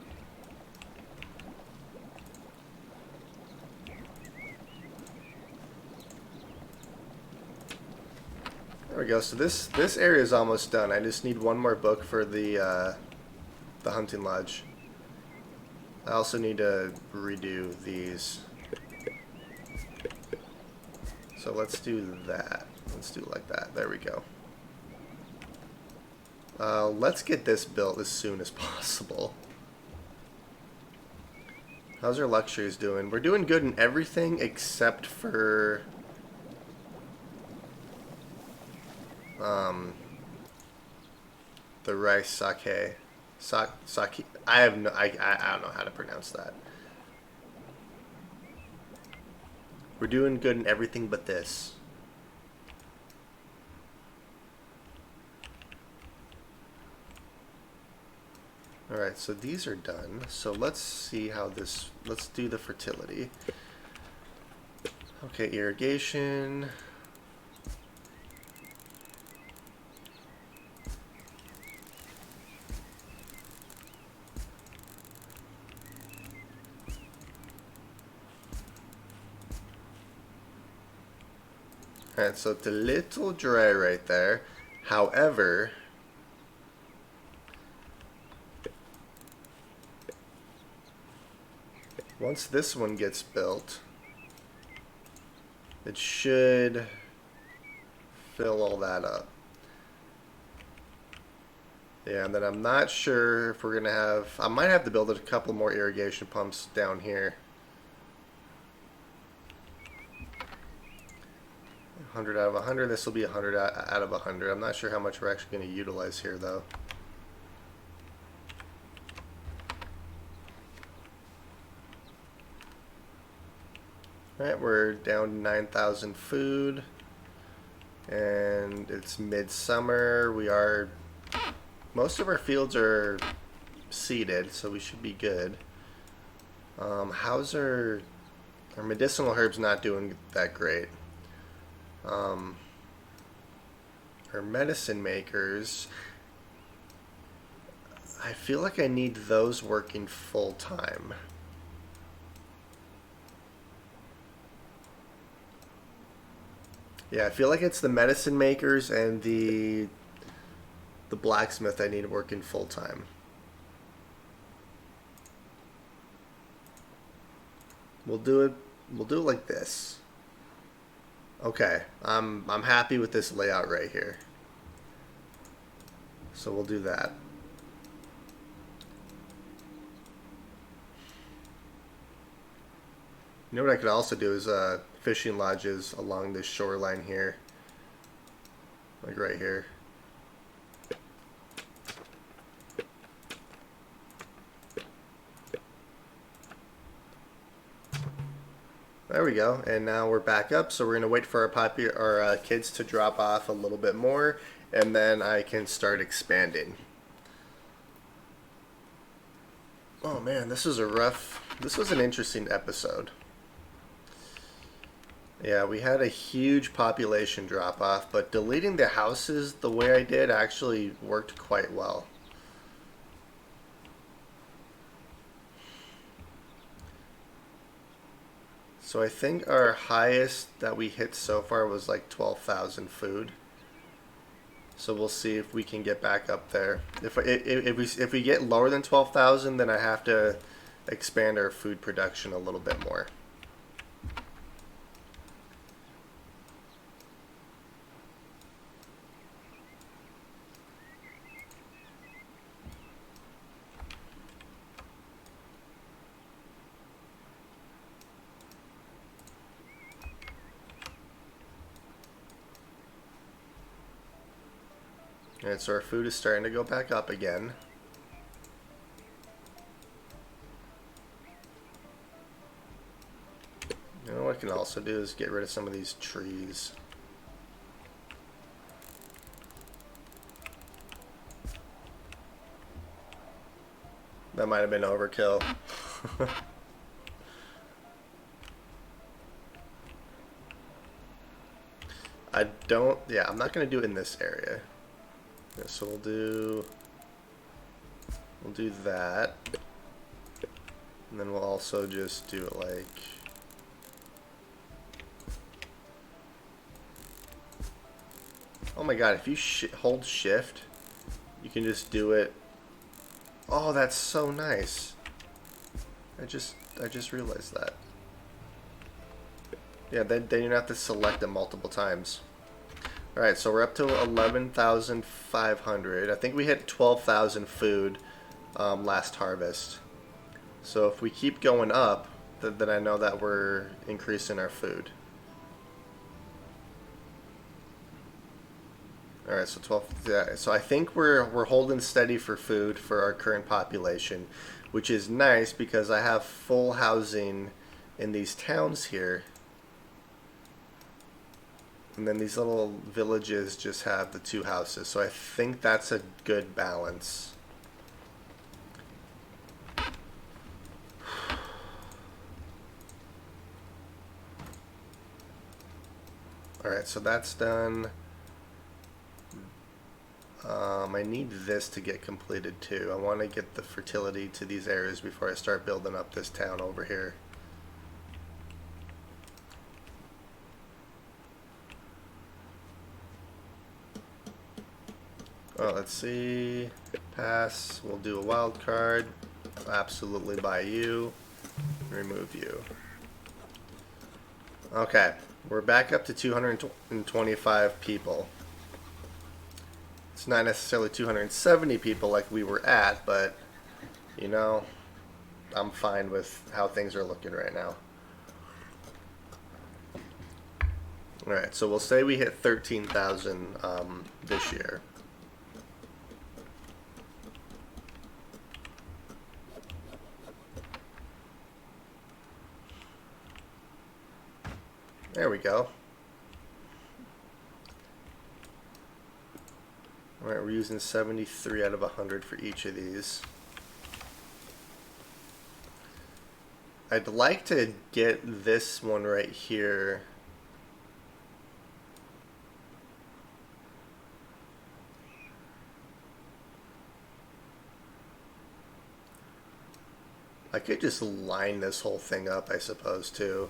There we go. So this area is almost done. I just need one more book for the hunting lodge. I also need to redo these. So let's do that. Let's do it like that. There we go. Let's get this built as soon as possible. How's our luxuries doing? We're doing good in everything except for the rice sake. Sake. I have no. I don't know how to pronounce that. We're doing good in everything but this. Alright, so these are done. So let's see how this... Let's do the fertility. Okay, irrigation. Alright, so it's a little dry right there. However... once this one gets built, it should fill all that up. Yeah, and then I'm not sure if we're going to have... I might have to build a couple more irrigation pumps down here. 100 out of 100. This will be 100 out of 100. I'm not sure how much we're actually going to utilize here, though. Alright, we're down to 9,000 food. And it's midsummer. We are... most of our fields are seeded, so we should be good. How's our medicinal herbs not doing that great? Our medicine makers, I feel like I need those working full time. Yeah, I feel like it's the medicine makers and the blacksmith I need working full time. We'll do it like this. Okay, I'm happy with this layout right here. So we'll do that. You know what I could also do is fishing lodges along this shoreline here. Like right here. There we go, and now we're back up, so we're going to wait for our kids to drop off a little bit more, and then I can start expanding. Oh man, this was an interesting episode. Yeah, we had a huge population drop off, but deleting the houses the way I did actually worked quite well. So I think our highest that we hit so far was like 12,000 food. So we'll see if we can get back up there. If we get lower than 12,000, then I have to expand our food production a little bit more. Alright, so our food is starting to go back up again. You know what I can also do is get rid of some of these trees. That might have been overkill. I'm not going to do it in this area. Yeah, so we'll do We'll do that. And then we'll also just do it like... Oh my god, if you hold shift, you can just do it. Oh, that's so nice. I just realized that. Yeah, then you don't have to select it multiple times. Alright, so we're up to 11,500. I think we hit 12,000 food last harvest. So if we keep going up, then I know that we're increasing our food. Alright, so 12. Yeah, so I think we're holding steady for food for our current population, which is nice because I have full housing in these towns here. And then these little villages just have the 2 houses. So I think that's a good balance. Alright, so that's done. I need this to get completed too. I want to get the fertility to these areas before I start building up this town over here. Oh, let's see. Pass. We'll do a wild card. Absolutely buy you. Remove you. Okay. We're back up to 225 people. It's not necessarily 270 people like we were at, but, you know, I'm fine with how things are looking right now. Alright, so we'll say we hit 13,000 this year. There we go. Alright, we're using 73 out of 100 for each of these. I'd like to get this one right here. I could just line this whole thing up, I suppose, too.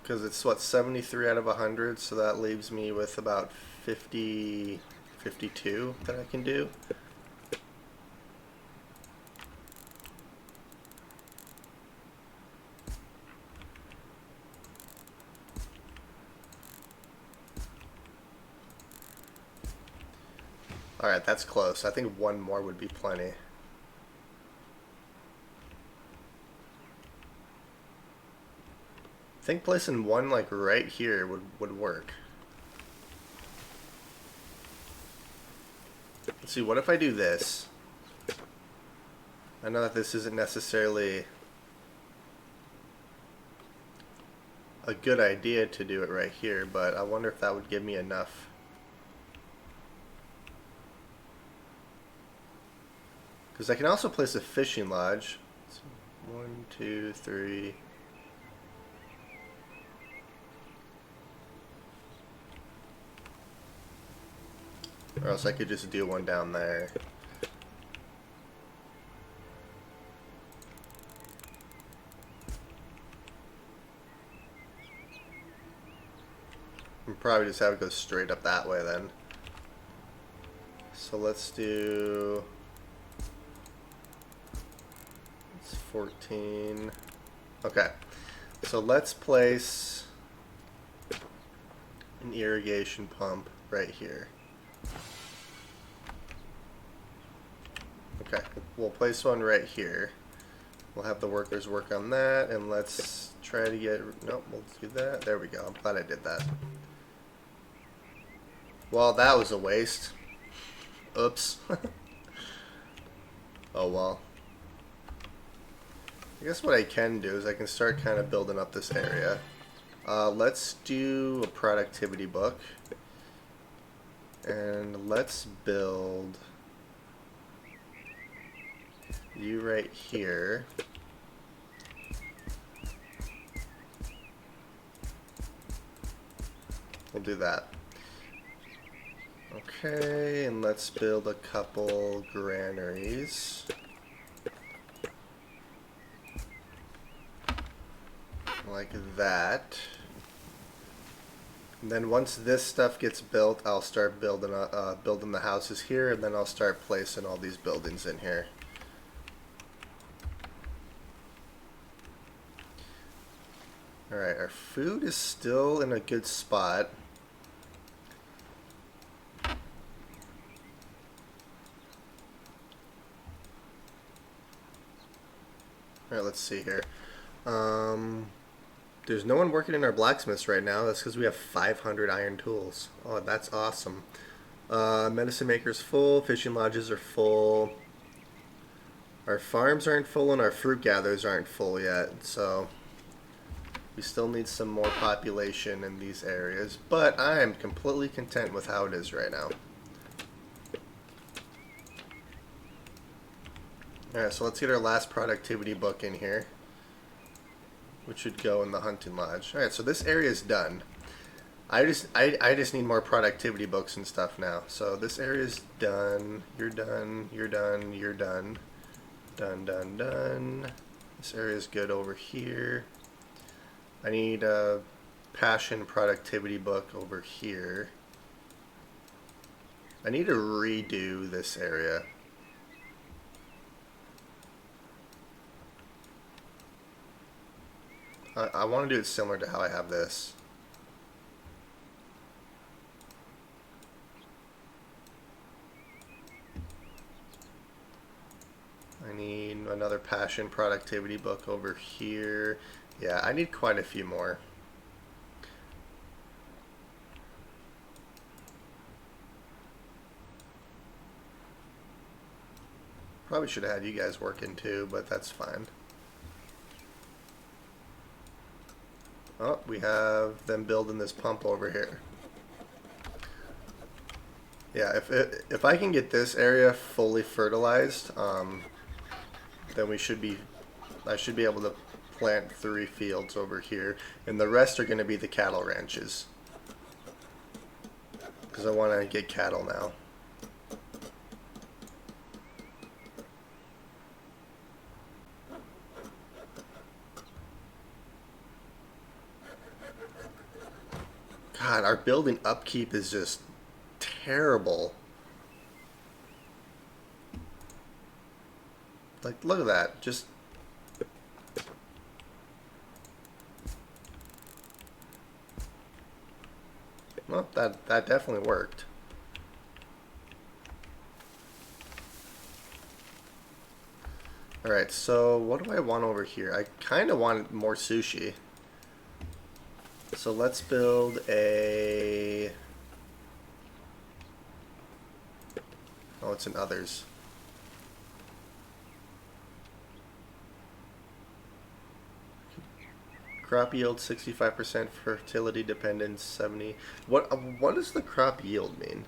Because it's, what, 73 out of 100, so that leaves me with about 52 that I can do. Alright, that's close. I think one more would be plenty. I think placing one like right here would work. Let's see, what if I do this? I know that this isn't necessarily a good idea to do it right here, but I wonder if that would give me enough. Because I can also place a fishing lodge. 1, 2, 3. Or else I could just do one down there. And probably just have it go straight up that way then. So let's do... It's 14. Okay. So let's place an irrigation pump right here. Okay, we'll place one right here. We'll have the workers work on that, and let's try to get... Nope, we'll do that. There we go. I'm glad I did that. Well, that was a waste. Oops. Oh well. I guess what I can do is I can start kind of building up this area. Let's do a productivity book. And let's build you right here. We'll do that. Okay, and let's build a couple granaries. Like that. And then once this stuff gets built, I'll start building the houses here, and then I'll start placing all these buildings in here. Alright, our food is still in a good spot. Alright, let's see here. There's no one working in our blacksmiths right now. That's because we have 500 iron tools. Oh, that's awesome. Medicine maker's full. Fishing lodges are full. Our farms aren't full, and our fruit gatherers aren't full yet. So we still need some more population in these areas. But I am completely content with how it is right now. Alright, so let's get our last productivity book in here, which should go in the hunting lodge. Alright, so this area is done. I just need more productivity books and stuff now. So this area is done. You're done. You're done. You're done. Done, done, done. This area is good over here. I need a passion productivity book over here. I need to redo this area. I want to do it similar to how I have this. I need another passion productivity book over here. Yeah, I need quite a few more. Probably should have had you guys working too, but that's fine. Oh, we have them building this pump over here. Yeah, if I can get this area fully fertilized, then I should be able to plant 3 fields over here, and the rest are going to be the cattle ranches, because I want to get cattle now. God, our building upkeep is just terrible. Like, look at that. Just... Well, that definitely worked. Alright, so what do I want over here? I kind of want more sushi. So let's build a... Oh, it's in others. Crop yield 65%, fertility dependence 70. What does the crop yield mean?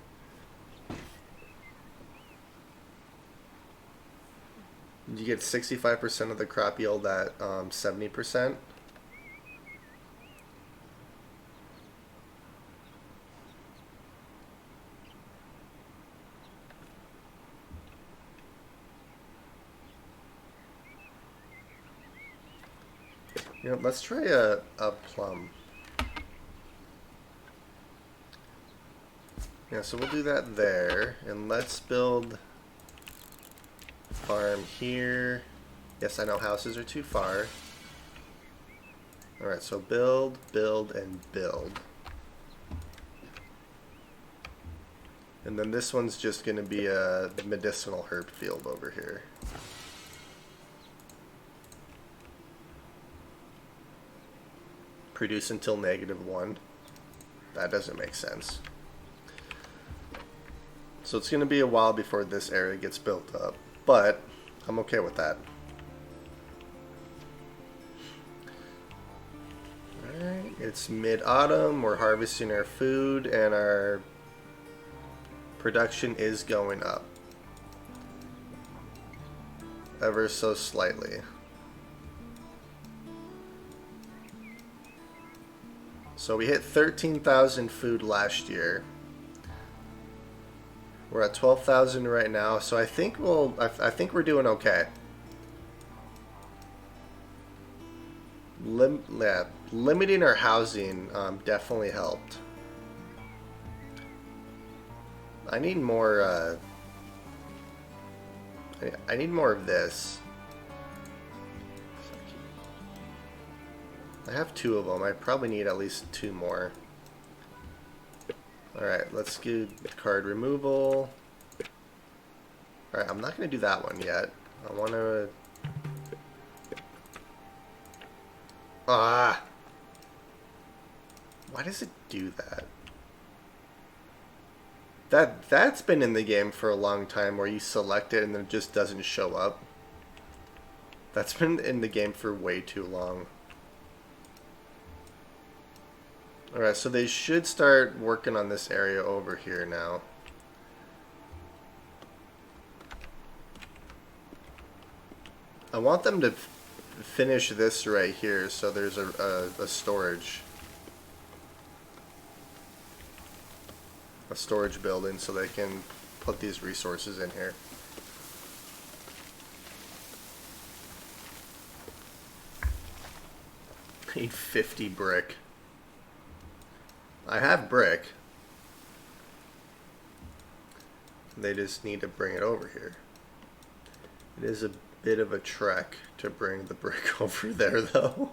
You get 65% of the crop yield at 70%. You know, let's try a plum. Yeah, so we'll do that there, and let's build farm here. Yes, I know houses are too far. Alright, so build, build, and build. And then this one's just going to be a medicinal herb field over here. Produce until -1. That doesn't make sense. So it's going to be a while before this area gets built up, but I'm okay with that. Alright, it's mid-autumn, we're harvesting our food, and our Production is going up. Ever so slightly. So we hit 13,000 food last year. We're at 12,000 right now, so I think I think we're doing okay. Limiting our housing definitely helped. I need more. I need more of this. I have 2 of them. I probably need at least 2 more. Alright, let's do card removal. Alright, I'm not going to do that one yet. I want to... Ah! Why does it do that? That's been in the game for a long time, where you select it and then it just doesn't show up. That's been in the game for way too long. Alright, so they should start working on this area over here now. I want them to finish this right here, so there's a storage. A storage building, so they can put these resources in here. I need 50 brick. I have brick. They just need to bring it over here. It is a bit of a trek to bring the brick over there, though.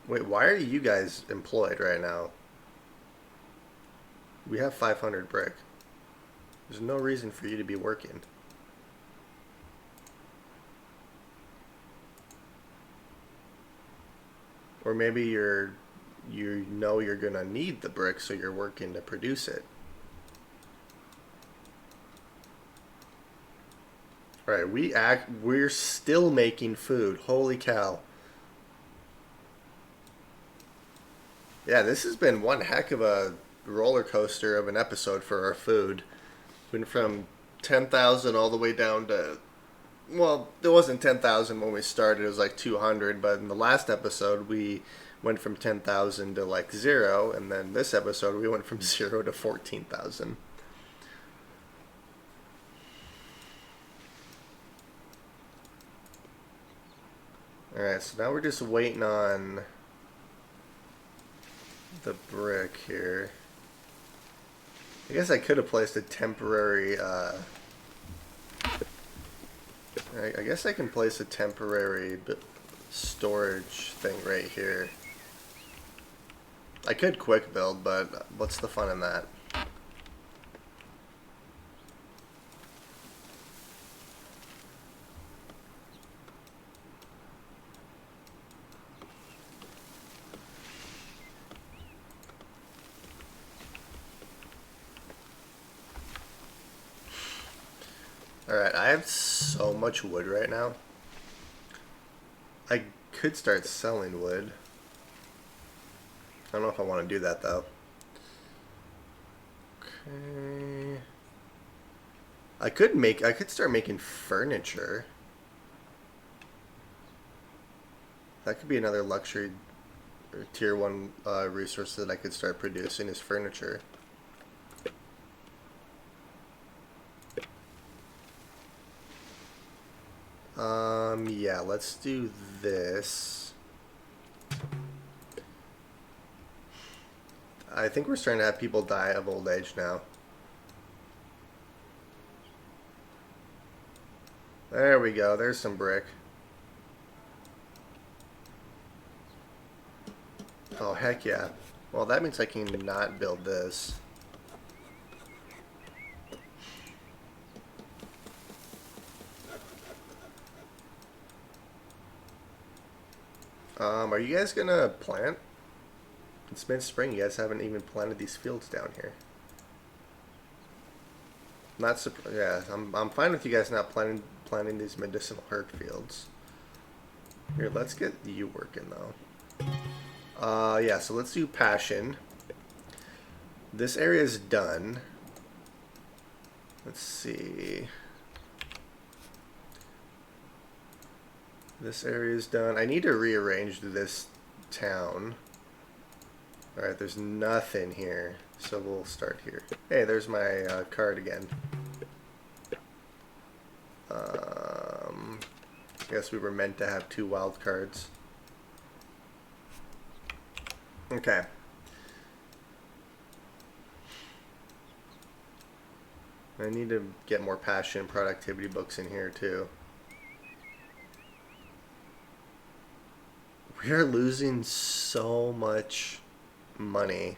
Wait, why are you guys employed right now? We have 500 brick. There's no reason for you to be working. Or maybe you know you're gonna need the brick, so you're working to produce it. Alright, we're still making food. Holy cow. Yeah, this has been one heck of a roller coaster of an episode for our food. Went from 10,000 all the way down to... Well, it wasn't 10,000 when we started, it was like 200, but in the last episode we went from 10,000 to like 0, and then this episode we went from 0 to 14,000. Alright, so now we're just waiting on the brick here. I guess I could have placed a temporary, I guess I can place a temporary storage thing right here. I could quick build, but what's the fun in that? Alright, I have so much wood right now. I could start selling wood. I don't know if I want to do that though. Okay. I could start making furniture. That could be another luxury or tier 1 resource that I could start producing is furniture. Yeah, let's do this. I think we're starting to have people die of old age now. There we go, there's some brick. Oh, heck yeah. Well, that means I can not build this. Are you guys gonna plant? It's mid-spring, you guys haven't even planted these fields down here. Not surprised. Yeah, I'm fine with you guys not planting these medicinal herb fields. Here, let's get you working though. Yeah, so let's do passion. This area is done. Let's see. This area is done. I need to rearrange this town. Alright, there's nothing here. So we'll start here. Hey, there's my card again. I guess we were meant to have 2 wild cards. Okay. I need to get more passion and productivity books in here too. We are losing so much money.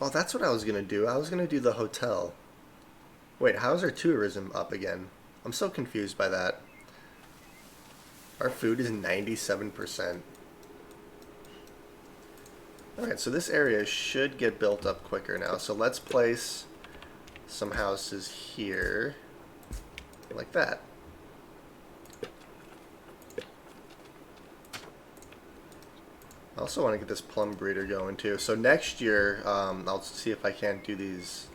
Oh, that's what I was gonna do. I was gonna do the hotel. Wait, how's our tourism up again? I'm so confused by that. Our food is 97%. Alright, so this area should get built up quicker now. So let's place some houses here. Like that. I also want to get this plum breeder going too. So next year, I'll see if I can't do these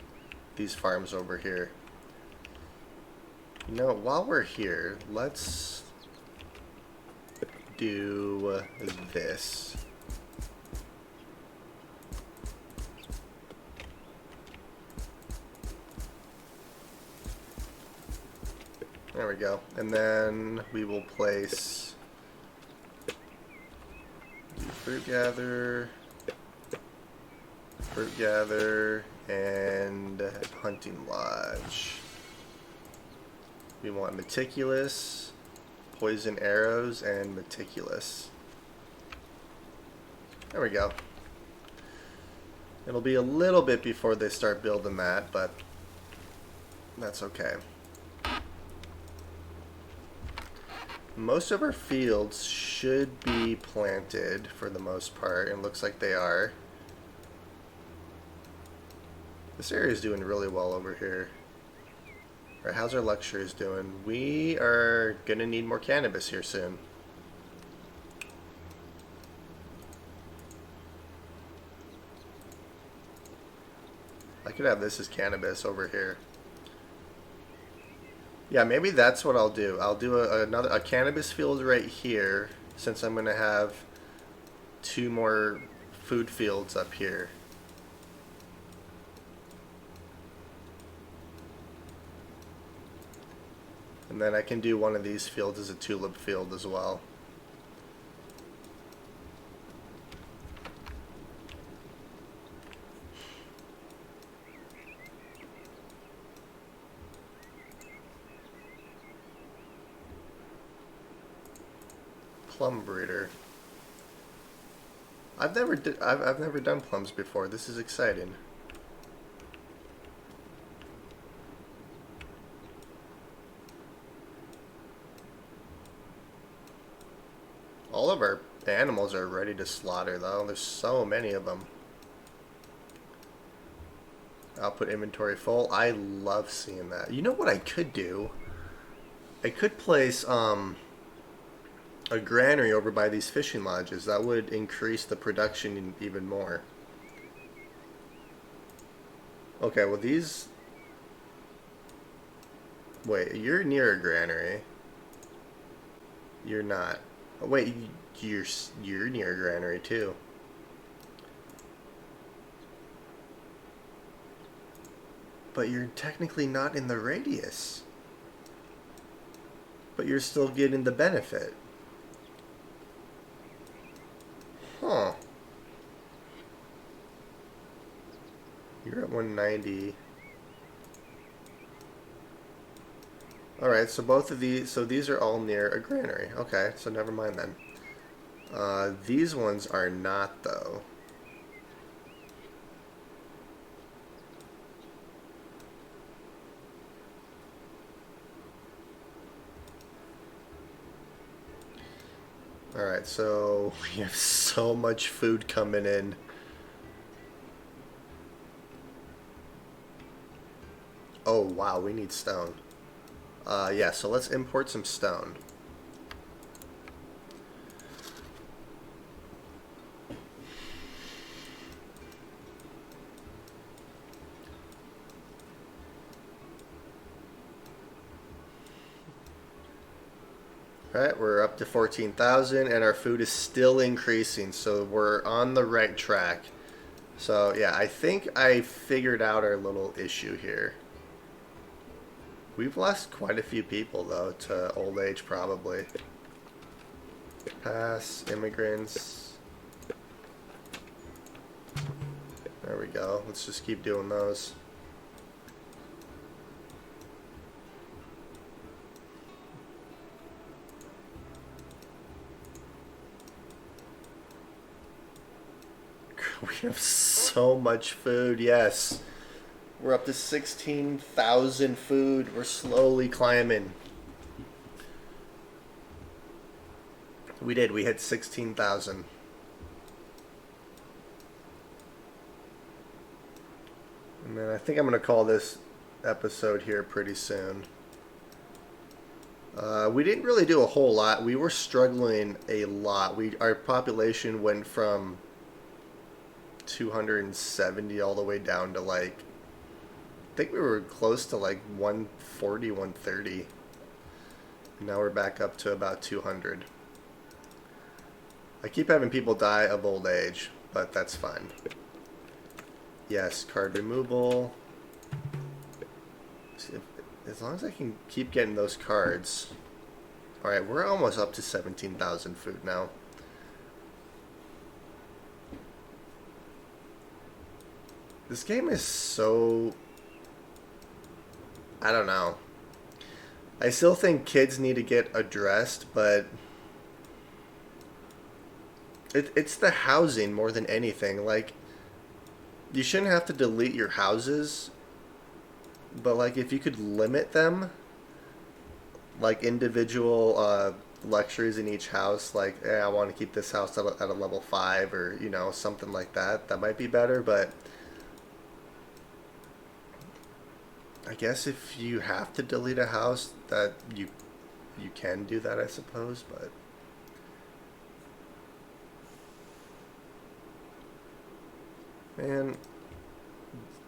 farms over here. You know, while we're here, let's do this. There we go. And then we will place fruit gather, and hunting lodge. We want meticulous, poison arrows, and meticulous. There we go. It'll be a little bit before they start building that, but that's okay. Most of our fields should be planted for the most part, and it looks like they are. This area is doing really well over here. Alright, how's our luxuries doing? We are gonna need more cannabis here soon. I could have this as cannabis over here. Yeah, maybe that's what I'll do. I'll do a cannabis field right here, since I'm gonna have 2 more food fields up here. And then I can do one of these fields as a tulip field as well. Plum breeder. I've never done plums before. This is exciting. All of our animals are ready to slaughter though. There's so many of them. Output inventory full. I love seeing that. You know what I could do? I could place a granary over by these fishing lodges. That would increase the production even more. Okay, well these... Wait, you're near a granary. You're not. Oh, wait, you're near a granary too. But you're technically not in the radius. But you're still getting the benefit. Huh. You're at 190. Alright, so both of these, so these are all near a granary. Okay, so never mind then. These ones are not though. Alright, so we have so much food coming in. Oh wow, we need stone. Yeah, so let's import some stone. Alright, we're up to 14,000 and our food is still increasing, so we're on the right track. So yeah, I think I figured out our little issue here. We've lost quite a few people though to old age probably. Pass, immigrants. There we go. Let's just keep doing those. We have so much food, yes. We're up to 16,000 food. We're slowly climbing. We did. We hit 16,000. And then I think I'm going to call this episode here pretty soon. We didn't really do a whole lot. We were struggling a lot. Our population went from 270 all the way down to like, I think we were close to like 140, 130. And now we're back up to about 200. I keep having people die of old age, but that's fine. Yes, card removal. See, as long as I can keep getting those cards. Alright, we're almost up to 17,000 food now. This game is so... I don't know. I still think kids need to get addressed, but... It's the housing more than anything. Like, you shouldn't have to delete your houses, but like if you could limit them, like individual luxuries in each house, like I want to keep this house at a level 5 or something like that. That might be better, but I guess if you have to delete a house, that you can do that, I suppose, but. Man,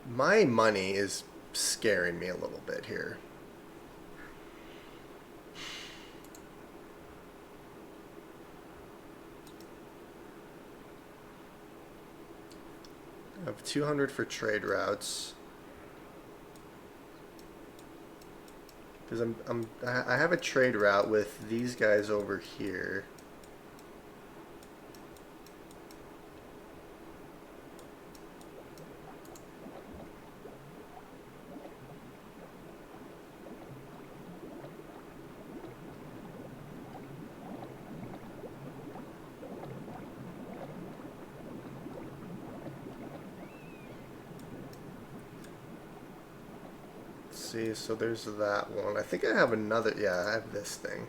my money is scaring me a little bit here. I have 200 for trade routes. Because I have a trade route with these guys over here. See, so there's that one. I think I have another. Yeah, I have this thing.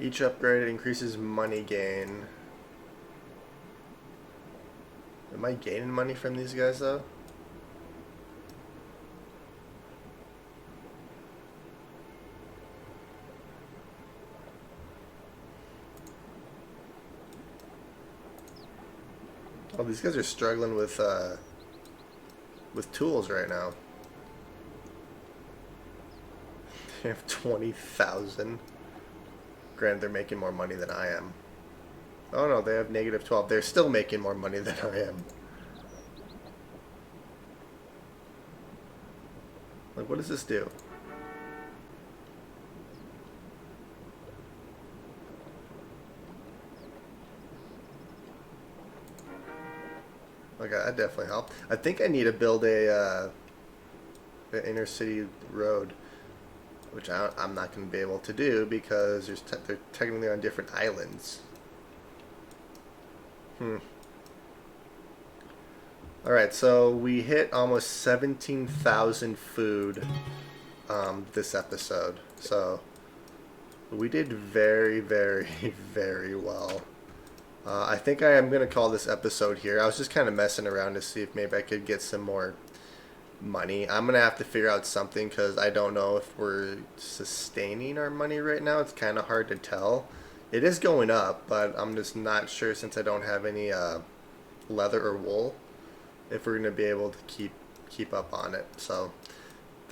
Each upgrade increases money gain. Am I gaining money from these guys, though? Oh, these guys are struggling with tools right now. They have 20,000. Granted, they're making more money than I am. Oh no, they have negative 12. They're still making more money than I am. Like, what does this do? Okay, that definitely helped. I think I need to build an inner city road, which I'm not going to be able to do because they're technically on different islands. Alright, so we hit almost 17,000 food this episode. So we did very, very, very well. I think I am going to call this episode here. I was just kind of messing around to see if maybe I could get some more money. I'm going to have to figure out something because I don't know if we're sustaining our money right now. It's kind of hard to tell. It is going up, but I'm just not sure since I don't have any leather or wool if we're going to be able to keep up on it. So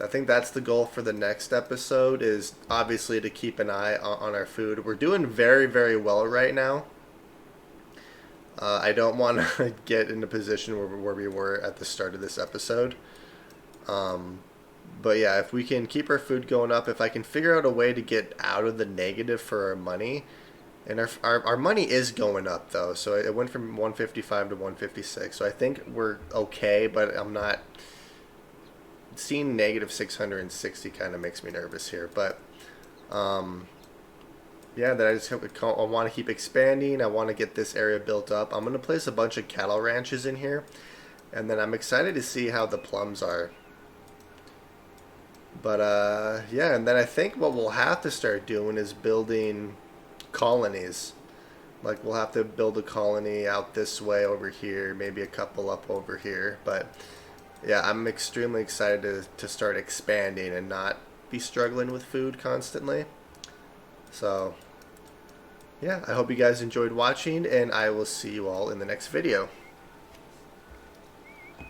I think that's the goal for the next episode is obviously to keep an eye on our food. We're doing very, very well right now. I don't want to get in a position where we were at the start of this episode. Um, but yeah, if we can keep our food going up, if I can figure out a way to get out of the negative for our money, and our money is going up though, so it went from 155 to 156. So I think we're okay, but I'm not seeing negative 660 kind of makes me nervous here. But um, yeah, that I want to keep expanding. I want to get this area built up. I'm gonna place a bunch of cattle ranches in here, and then I'm excited to see how the plums are. But yeah, and then I think what we'll have to start doing is building colonies. Like we'll have to build a colony out this way over here, maybe a couple up over here. But yeah, I'm extremely excited to start expanding and not be struggling with food constantly. So yeah, I hope you guys enjoyed watching, and I will see you all in the next video.